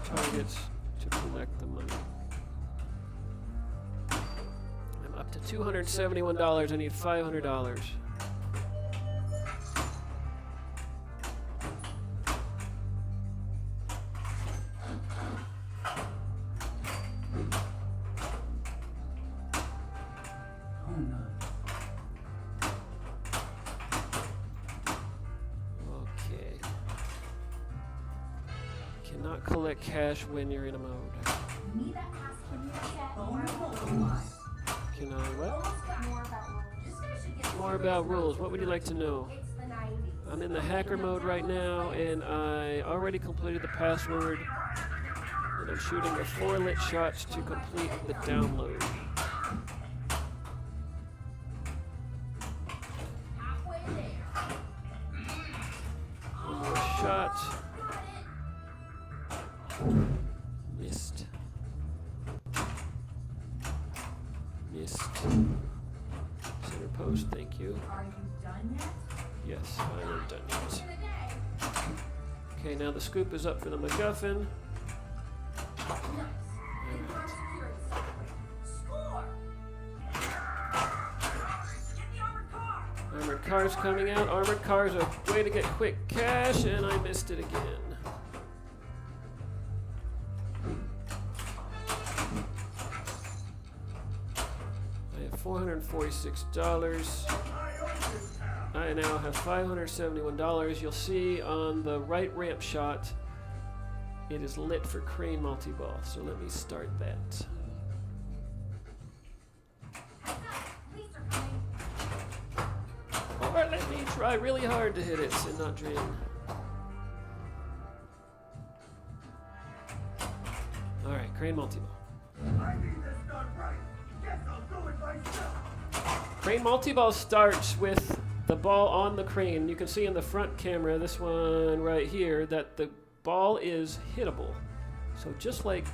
targets to collect the money. I'm up to $271. I need $500. Cannot collect cash when you're in a mode. Need that pass when you get more Can I what? Almost got more about rules. Just finish it, get More about rules. What would you like to know? It's the 90s. I'm in the hacker mode right now, and I already completed the password. And I'm shooting the 4 lit shots to complete the download. Halfway there. One more shot. Missed. Center post, thank you. Are you done yet? Yes, I am done yet. Okay, now the scoop is up for the MacGuffin. Armored cars coming out. Armored cars are a way to get quick cash, and I missed it again. I have $446. I now have $571. You'll see on the right ramp shot, it is lit for crane multi-ball. So let me start that. Or let me try really hard to hit it and not drain. Alright, crane multi-ball. I need this done right. Guess I'll do it myself. Crane multi-ball starts with the ball on the crane. You can see in the front camera, this one right here, that the ball is hittable. So just like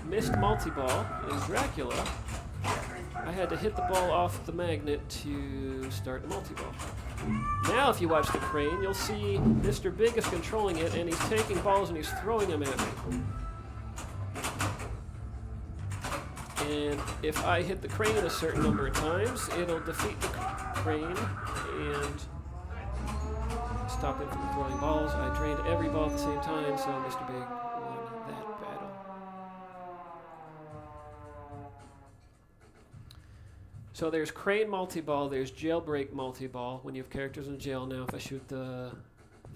missed multi-ball in Dracula, I had to hit the ball off the magnet to start the multi-ball. Now if you watch the crane, you'll see Mr. Big is controlling it, and he's taking balls and he's throwing them at me. And if I hit the crane a certain number of times, it'll defeat the crane and stop it from throwing balls. I drained every ball at the same time, so Mr. Big won that battle. So there's crane multi-ball, there's jailbreak multi-ball. When you have characters in jail now, if I shoot the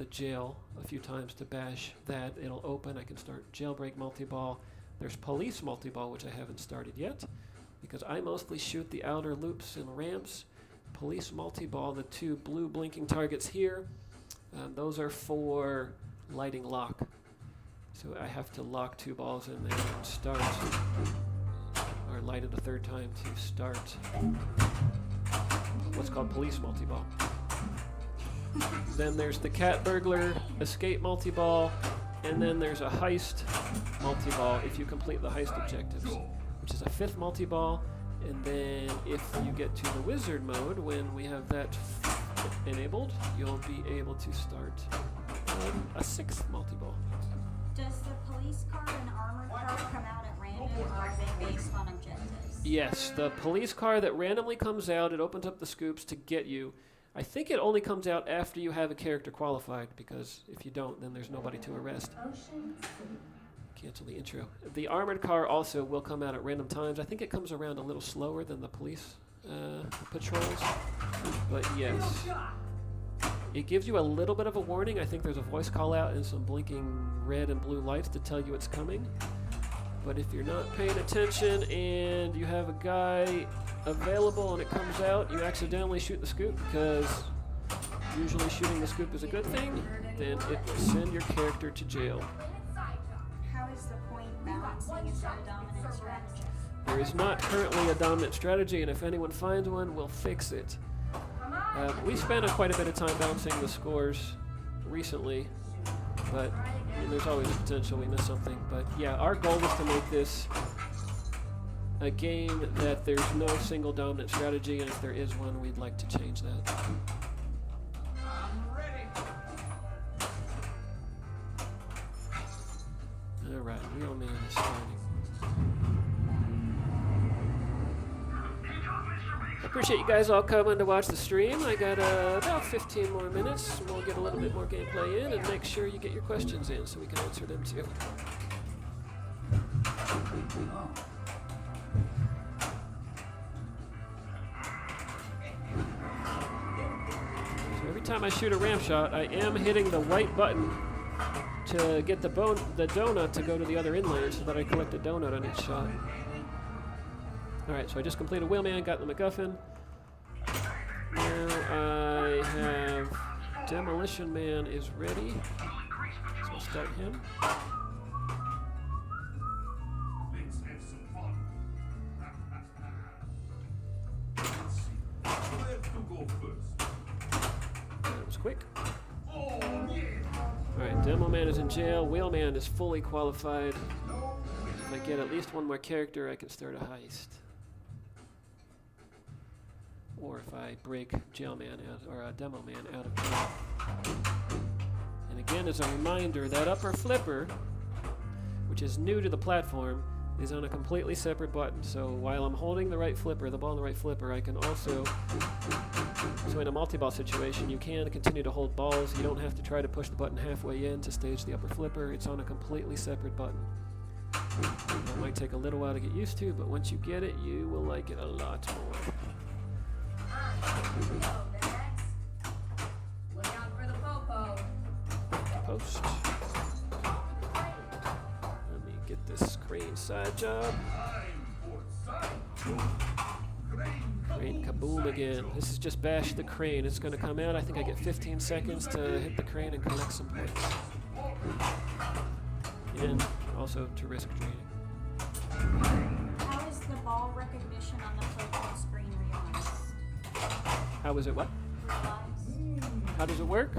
jail a few times to bash that, it'll open. I can start jailbreak multi-ball. There's police multi-ball, which I haven't started yet, because I mostly shoot the outer loops and ramps. Police multi-ball, the two blue blinking targets here, those are for lighting lock. So I have to lock two balls in there and start, or light it a third time to start what's called police multi-ball. Then there's the cat burglar escape multi-ball, and then there's a heist multi-ball if you complete the heist objectives, which is a 5th multi-ball. And then if you get to the wizard mode, when we have that enabled, you'll be able to start a 6th multi-ball. Does the police car and armored car come out at random, or are they based on objectives? Yes, the police car that randomly comes out, it opens up the scoops to get you. I think it only comes out after you have a character qualified, because if you don't, then there's nobody to arrest. Cancel the intro. The armored car also will come out at random times. I think it comes around a little slower than the police patrols, but yes. It gives you a little bit of a warning. I think there's a voice call out and some blinking red and blue lights to tell you it's coming. But if you're not paying attention and you have a guy available and it comes out, you accidentally shoot the scoop, because usually shooting the scoop is a good thing, then it will send your character to jail. How is the point balancing? Is there a dominant strategy? There is not currently a dominant strategy, and if anyone finds one, we'll fix it. We spent quite a bit of time balancing the scores recently, but I mean, there's always a potential we miss something. But yeah, our goal is to make this a game that there's no single dominant strategy, and if there is one, we'd like to change that. Alright, Wheelman is starting. I appreciate you guys all coming to watch the stream. I got about 15 more minutes. We'll get a little bit more gameplay in and make sure you get your questions in so we can answer them too. So every time I shoot a ramp shot, I am hitting the white button to get the donut to go to the other inlane so that I collect a donut on each shot. Alright, so I just completed Wheelman, got the MacGuffin. Now I have Demolition Man is ready. So I'll start him. Let's have some fun. Let's see. Where to go first? That was quick. Oh, yeah. Alright, Demo Man is in jail. Wheelman is fully qualified. If I get at least one more character, I can start a heist. or if I break Jailman out, or Demo Man out of game. And again, as a reminder, that upper flipper, which is new to the platform, is on a completely separate button. So while I'm holding the right flipper, the ball in the right flipper, I can also, so in a multi-ball situation, you can continue to hold balls. You don't have to try to push the button halfway in to stage the upper flipper. It's on a completely separate button. It might take a little while to get used to, but once you get it, you will like it a lot more. Look out for the popo. Post. Let me get this crane side job. Crane kaboom again. This is just bash the crane. It's going to come out. I think I get 15 seconds to hit the crane and collect some points. And also to risk draining. How is the ball recognition on the playfield screen realized? How is it what? Realized? How does it work?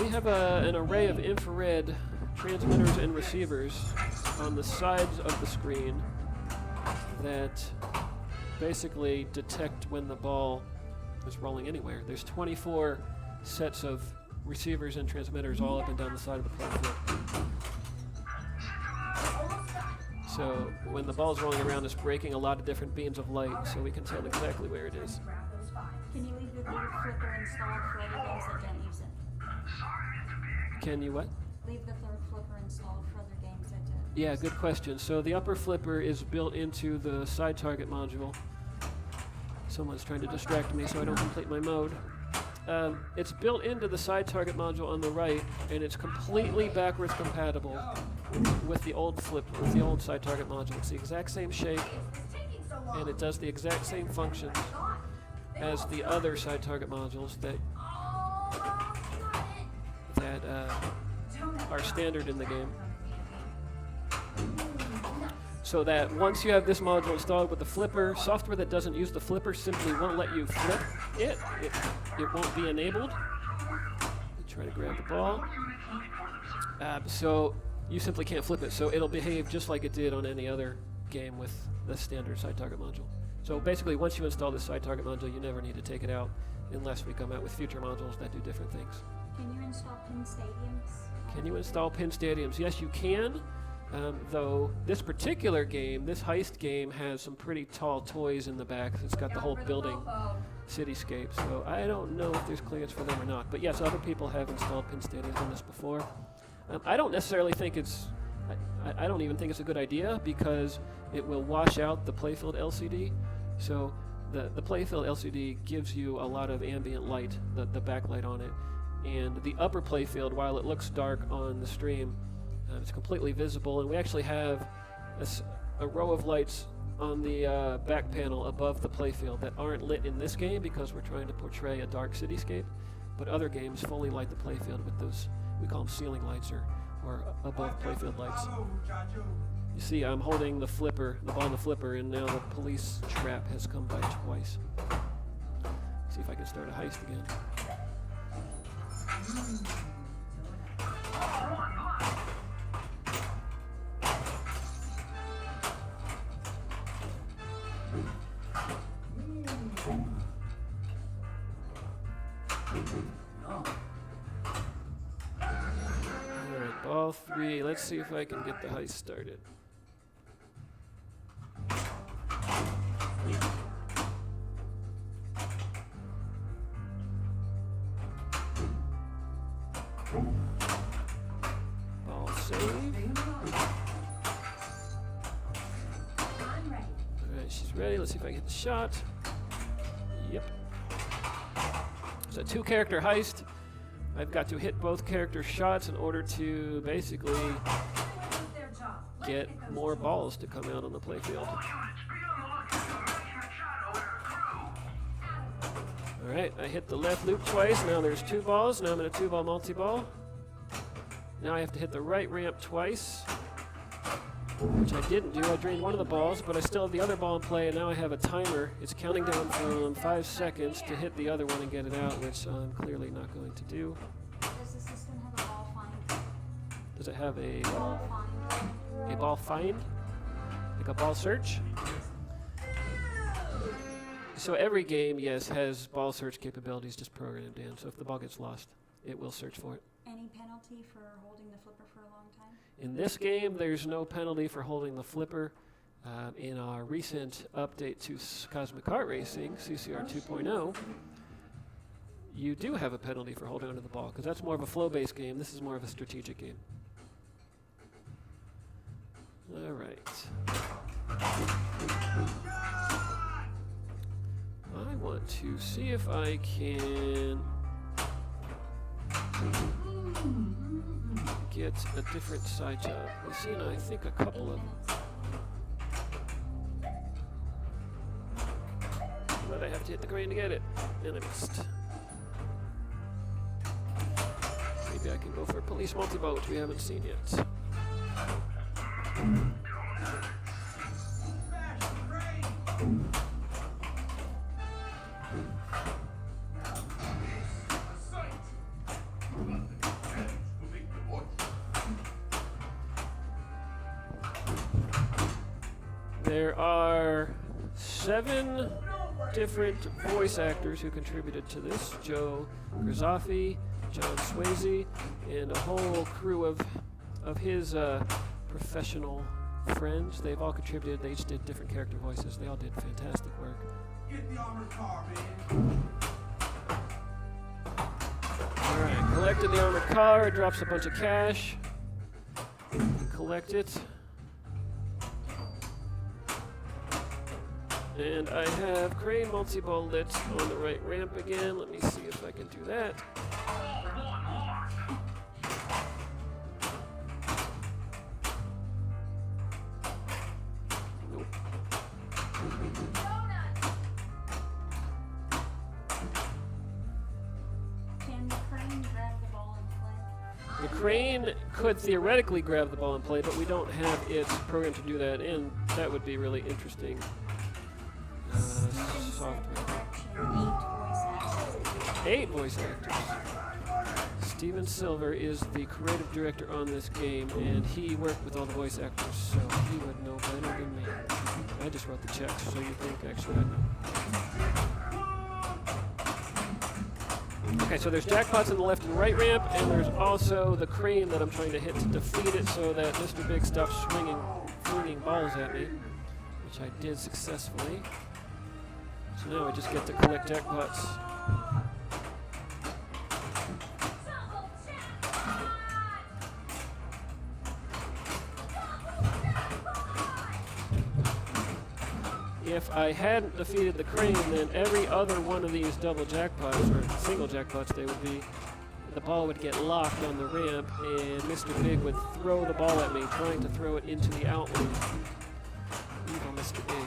We have an array of infrared transmitters and receivers on the sides of the screen that basically detect when the ball is rolling anywhere. There's 24 sets of receivers and transmitters all up and down the side of the playfield. So when the ball's rolling around, it's breaking a lot of different beams of light, so we can tell exactly where it is. Can you leave the third flipper installed for other games that don't use it? Can you what? Leave the third flipper installed for other games that don't. Yeah, good question. So the upper flipper is built into the side target module. Someone's trying to distract me so I don't complete my mode. It's built into the side target module on the right, and it's completely backwards compatible with the old with the old side target module. It's the exact same shape, and it does the exact same functions as the other side target modules that are standard in the game. So that once you have this module installed with the flipper, software that doesn't use the flipper simply won't let you flip it. It won't be enabled. Try to grab the ball. So you simply can't flip it. So it'll behave just like it did on any other game with the standard side target module. So basically, once you install this side target module, you never need to take it out unless we come out with future modules that do different things. Can you install pin stadiums? Can you install pin stadiums? Yes, you can. Though this particular game, this Heist game, has some pretty tall toys in the back. It's got the whole building cityscape, so I don't know if there's clearance for them or not. But yes, other people have installed pin stadiums on this before. I don't necessarily think it's... I don't even think it's a good idea because it will wash out the playfield LCD. So the playfield LCD gives you a lot of ambient light, the backlight on it. And the upper playfield, while it looks dark on the stream, it's completely visible, and we actually have a row of lights on the back panel above the playfield that aren't lit in this game because we're trying to portray a dark cityscape, but other games fully light the playfield with those, we call them ceiling lights or above playfield lights. You see, I'm holding the flipper, the ball in the flipper, and now the police trap has come by twice. See if I can start a heist again. Alright, ball 3. Let's see if I can get the heist started. Ball save. Alright, she's ready. Let's see if I can get the shot. Yep. It's a 2-character heist. I've got to hit both character shots in order to basically get more balls to come out on the playfield. Alright, I hit the left loop twice. Now there's 2 balls. Now I'm in a 2-ball multi-ball. Now I have to hit the right ramp twice, which I didn't do. I drained one of the balls, but I still have the other ball in play, and now I have a timer. It's counting down from 5 seconds to hit the other one and get it out, which I'm clearly not going to do. Does the system have a ball find? Does it have a Ball find? ball find? Like a ball search? So every game, yes, has ball search capabilities just programmed in. So if the ball gets lost, it will search for it. Any penalty for holding the flipper for a long time? In this game, there's no penalty for holding the flipper. In our recent update to Cosmic Kart Racing, CCR 2.0, you do have a penalty for holding onto the ball, because that's more of a flow-based game. This is more of a strategic game. All right. I want to see if I can get a different side job. We've seen, I think, a couple of them. But I have to hit the crane to get it, and I missed. Maybe I can go for a police multiball, which we haven't seen yet. There are 7 different voice actors who contributed to this. Joe Grzoffi, John Swayze, and a whole crew of his professional friends. They've all contributed. They each did different character voices. They all did fantastic work. Get the armored car, man. Alright, collected the armored car. It drops a bunch of cash. Collect it. And I have crane multi-ball lit on the right ramp again. Let me see if I can do that. Nope. Can the crane grab the ball and play? The crane could theoretically grab the ball and play, but we don't have it programmed to do that, and that would be really interesting. Software. Direction, 8 voice actors. Steven Silver is the creative director on this game, and he worked with all the voice actors, so he would know better than me. I just wrote the checks, so you think actually I know. Okay, so there's jackpots in the left and right ramp, and there's also the crane that I'm trying to hit to defeat it so that Mr. Big stops flinging balls at me, which I did successfully. So now I just get to collect jackpots. If I hadn't defeated the crane, then every other one of these double jackpots, or single jackpots they would be, the ball would get locked on the ramp, and Mr. Big would throw the ball at me, trying to throw it into the outline. Evil Mr. Big.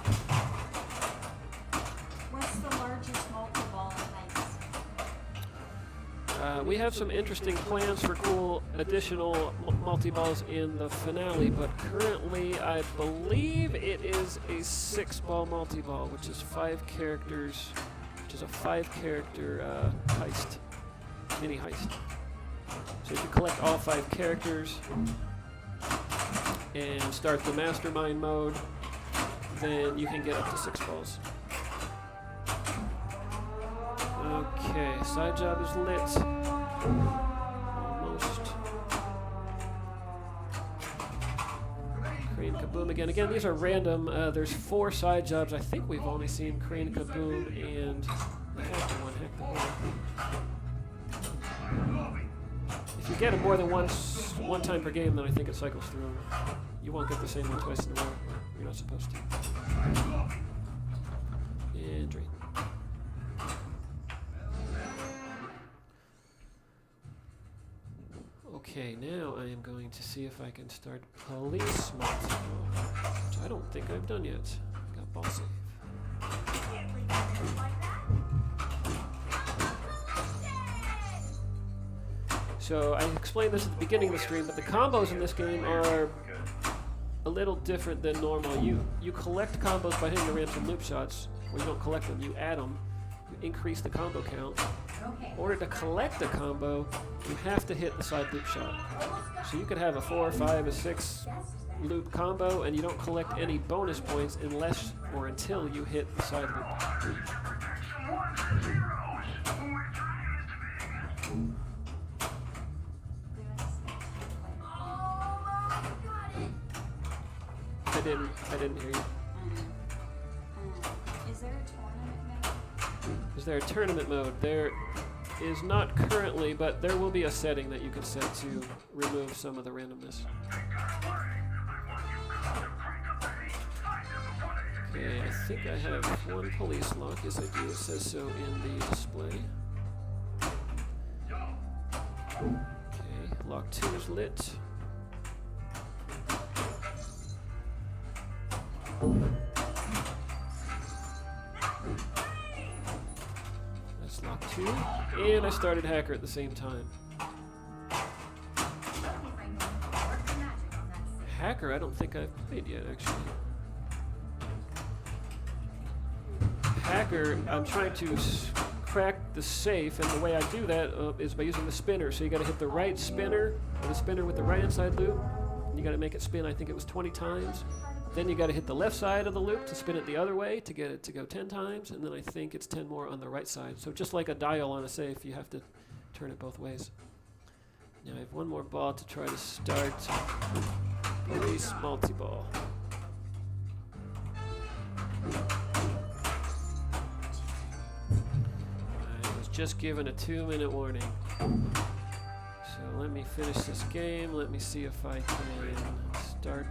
what's the largest multi-ball in Heist? We have some interesting plans for cool additional multi-balls in the finale, but currently I believe it is a 6-ball multi-ball, which is 5 characters, which is a 5-character heist, mini heist. So if you collect all 5 characters and start the mastermind mode, then you can get up to 6 balls. Okay, side job is lit. Almost. Crane Kaboom again. Again, these are random. There's 4 side jobs. I think we've only seen Crane Kaboom and the Hack the One. If you get them more than one time per game, then I think it cycles through them. You won't get the same one twice in a row. You're not supposed to. And drain. Okay, now I am going to see if I can start police multi-ball, which I don't think I've done yet. Got ball save. So I explained this at the beginning of the stream, but the combos in this game are a little different than normal. You collect combos by hitting the ramps and loop shots, or you don't collect them, you add them. You increase the combo count. In order to collect a combo, you have to hit the side loop shot. So you could have a 4, 5, a 6, loop combo, and you don't collect any bonus points unless or until you hit the side loop. I didn't hear you. Is there a tournament mode? Is there a tournament mode? There is not currently, but there will be a setting that you can set to remove some of the randomness. Okay, I think I have one police lock. Yes, I do. It says so in the display. Okay, lock 2 is lit. That's lock 2. And I started hacker at the same time. Hacker, I don't think I've played yet, actually. Hacker, I'm trying to crack the safe, and the way I do that is by using the spinner. So you got to hit the right spinner, or the spinner with the right inside loop. And you got to make it spin, I think it was 20 times. Then you got to hit the left side of the loop to spin it the other way to get it to go 10 times, and then I think it's 10 more on the right side. So just like a dial on a safe, you have to turn it both ways. Now I have one more ball to try to start police multi-ball. I was just given a 2-minute warning. So let me finish this game. Let me see if I can start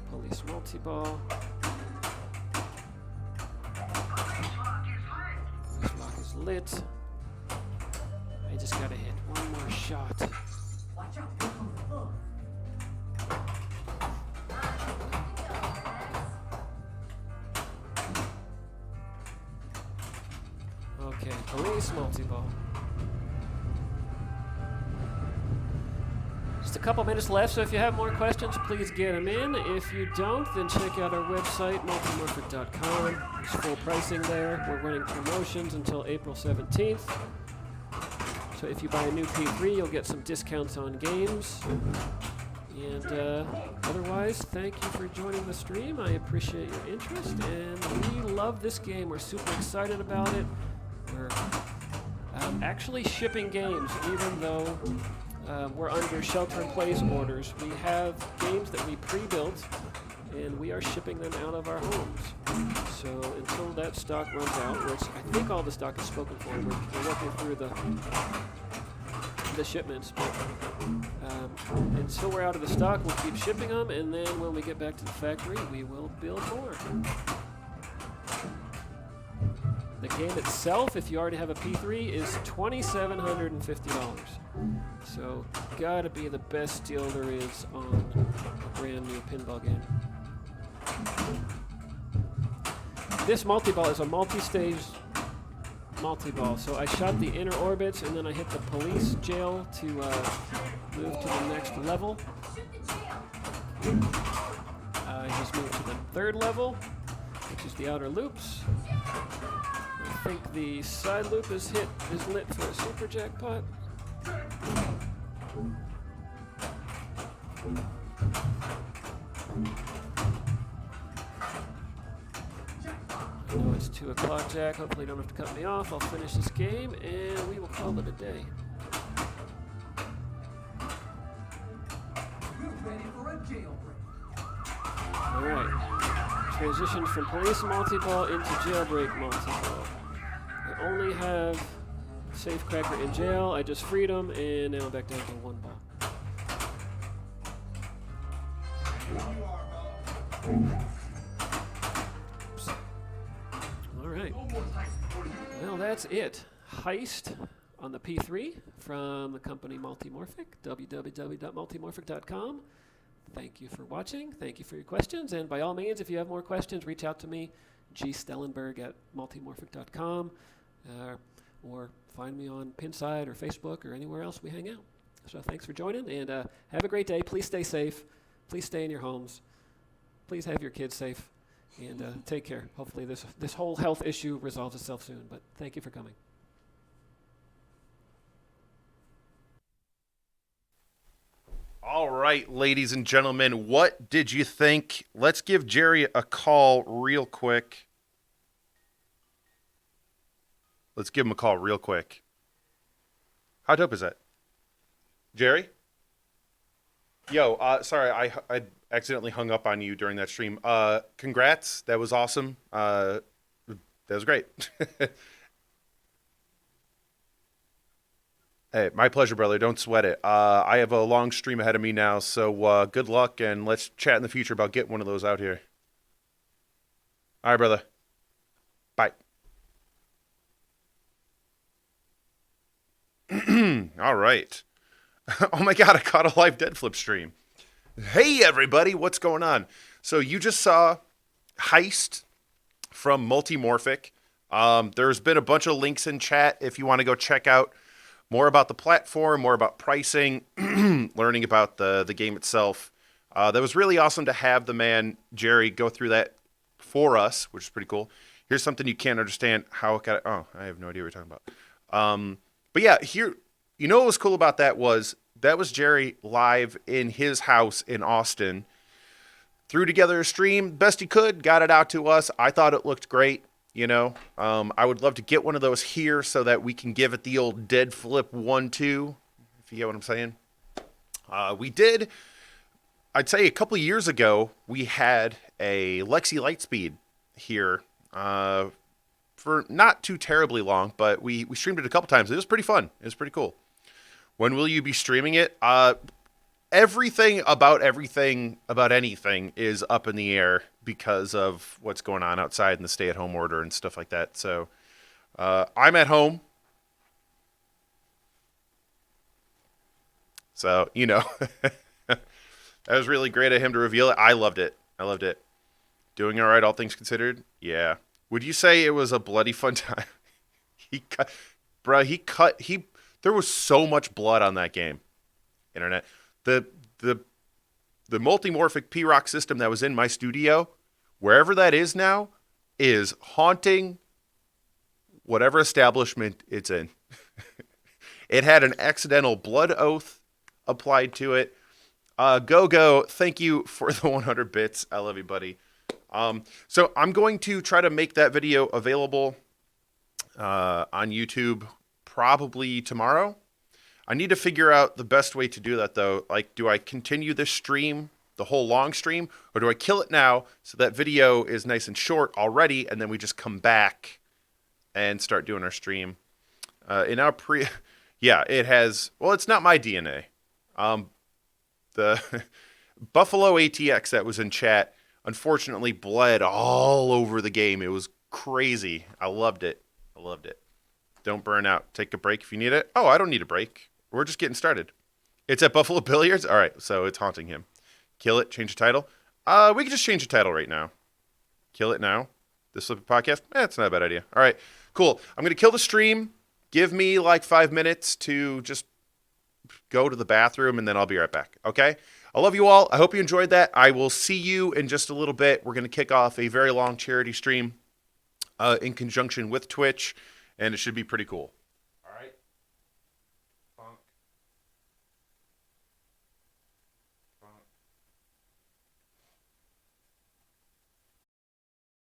police multi-ball. Police lock is lit. I just gotta hit one more shot. Watch out, here comes the bug. Okay, police multi-ball. Just a couple minutes left, so if you have more questions, please get them in. If you don't, then check out our website, multimorphic.com. There's full pricing there. We're running promotions until April 17th. So if you buy a new P3, you'll get some discounts on games. And otherwise, thank you for joining the stream. I appreciate your interest, and we love this game. We're super excited about it. We're actually shipping games, even though we're under shelter-in-place orders. We have games that we pre-built, and we are shipping them out of our homes. So until that stock runs out, which I think all the stock is spoken for, we're working through the shipments. But until we're out of the stock, we'll keep shipping them, and then when we get back to the factory, we will build more. The game itself, if you already have a P3, is $2,750. So, gotta be the best deal there is on a brand new pinball game. This multi-ball is a multi-stage multi-ball. So I shot the inner orbits, and then I hit the police jail to move to the next level. I just moved to the 3rd level, which is the outer loops. I think the side loop is lit for a super jackpot. I know it's 2 o'clock, Jack. Hopefully you don't have to cut me off. I'll finish this game, and we will call it a day. We're ready for a jailbreak. All right. Transitioned from police multi-ball into jailbreak multi-ball. I only have Safecracker in jail. I just freed him, and now I'm back down to 1 ball. Oops. All right. Well, that's it. Heist on the P3 from the company Multimorphic, www.multimorphic.com. Thank you for watching. Thank you for your questions. And by all means, if you have more questions, reach out to me, gstellenberg at multimorphic.com, or find me on Pinside or Facebook or anywhere else we hang out. So thanks for joining, and have a great day. Please stay safe. Please stay in your homes. Please have your kids safe, and take care. Hopefully this whole health issue resolves itself soon, but thank you for coming. All right, ladies and gentlemen, what did you think? Let's give Gerry a call real quick. Let's give him a call real quick. How dope is that? Gerry? Yo, sorry, I accidentally hung up on you during that stream. Congrats. That was awesome. That was great. Hey, my pleasure, brother. Don't sweat it. I have a long stream ahead of me now, so good luck, and let's chat in the future about getting one of those out here. All right, brother. Bye. All right. Oh my God, I caught a live dead flip stream. Hey, everybody, what's going on? So you just saw Heist from Multimorphic. There's been a bunch of links in chat if you want to go check out more about the platform, more about pricing, learning about the game itself. That was really awesome to have the man, Gerry, go through that for us, which is pretty cool. Here's something you can't understand how it got... Oh, I have no idea what you're talking about. But yeah, here... You know what was cool about that was Gerry live in his house in Austin. Threw together a stream, best he could, got it out to us. I thought it looked great. You know, I would love to get one of those here so that we can give it the old dead flip 1-2, if you get what I'm saying. We did, I'd say a couple years ago, we had a Lexi Lightspeed here for not too terribly long, but we streamed it a couple times. It was pretty fun. It was pretty cool. When will you be streaming it? Everything about anything is up in the air because of what's going on outside in the stay-at-home order and stuff like that. So I'm at home. So, you know, that was really great of him to reveal it. I loved it. Doing all right, all things considered? Yeah. Would you say it was a bloody fun time? There was so much blood on that game. Internet. The multimorphic P-Rock system that was in my studio, wherever that is now, is haunting whatever establishment it's in. It had an accidental blood oath applied to it. Go, thank you for the 100 bits. I love you, buddy. So I'm going to try to make that video available on YouTube probably tomorrow. I need to figure out the best way to do that, though. Like, do I continue this stream, the whole long stream, or do I kill it now so that video is nice and short already, and then we just come back and start doing our stream? Yeah, it has, well, it's not my DNA. The Buffalo ATX that was in chat, unfortunately, bled all over the game. It was crazy. I loved it. Don't burn out. Take a break if you need it. Oh, I don't need a break. We're just getting started. It's at Buffalo Billiards? All right, so it's haunting him. Kill it, change the title. We can just change the title right now. Kill it now. This Flippy Podcast? It's not a bad idea. All right, cool. I'm going to kill the stream. Give me like 5 minutes to just go to the bathroom, and then I'll be right back, okay? I love you all. I hope you enjoyed that. I will see you in just a little bit. We're going to kick off a very long charity stream in conjunction with Twitch, and it should be pretty cool.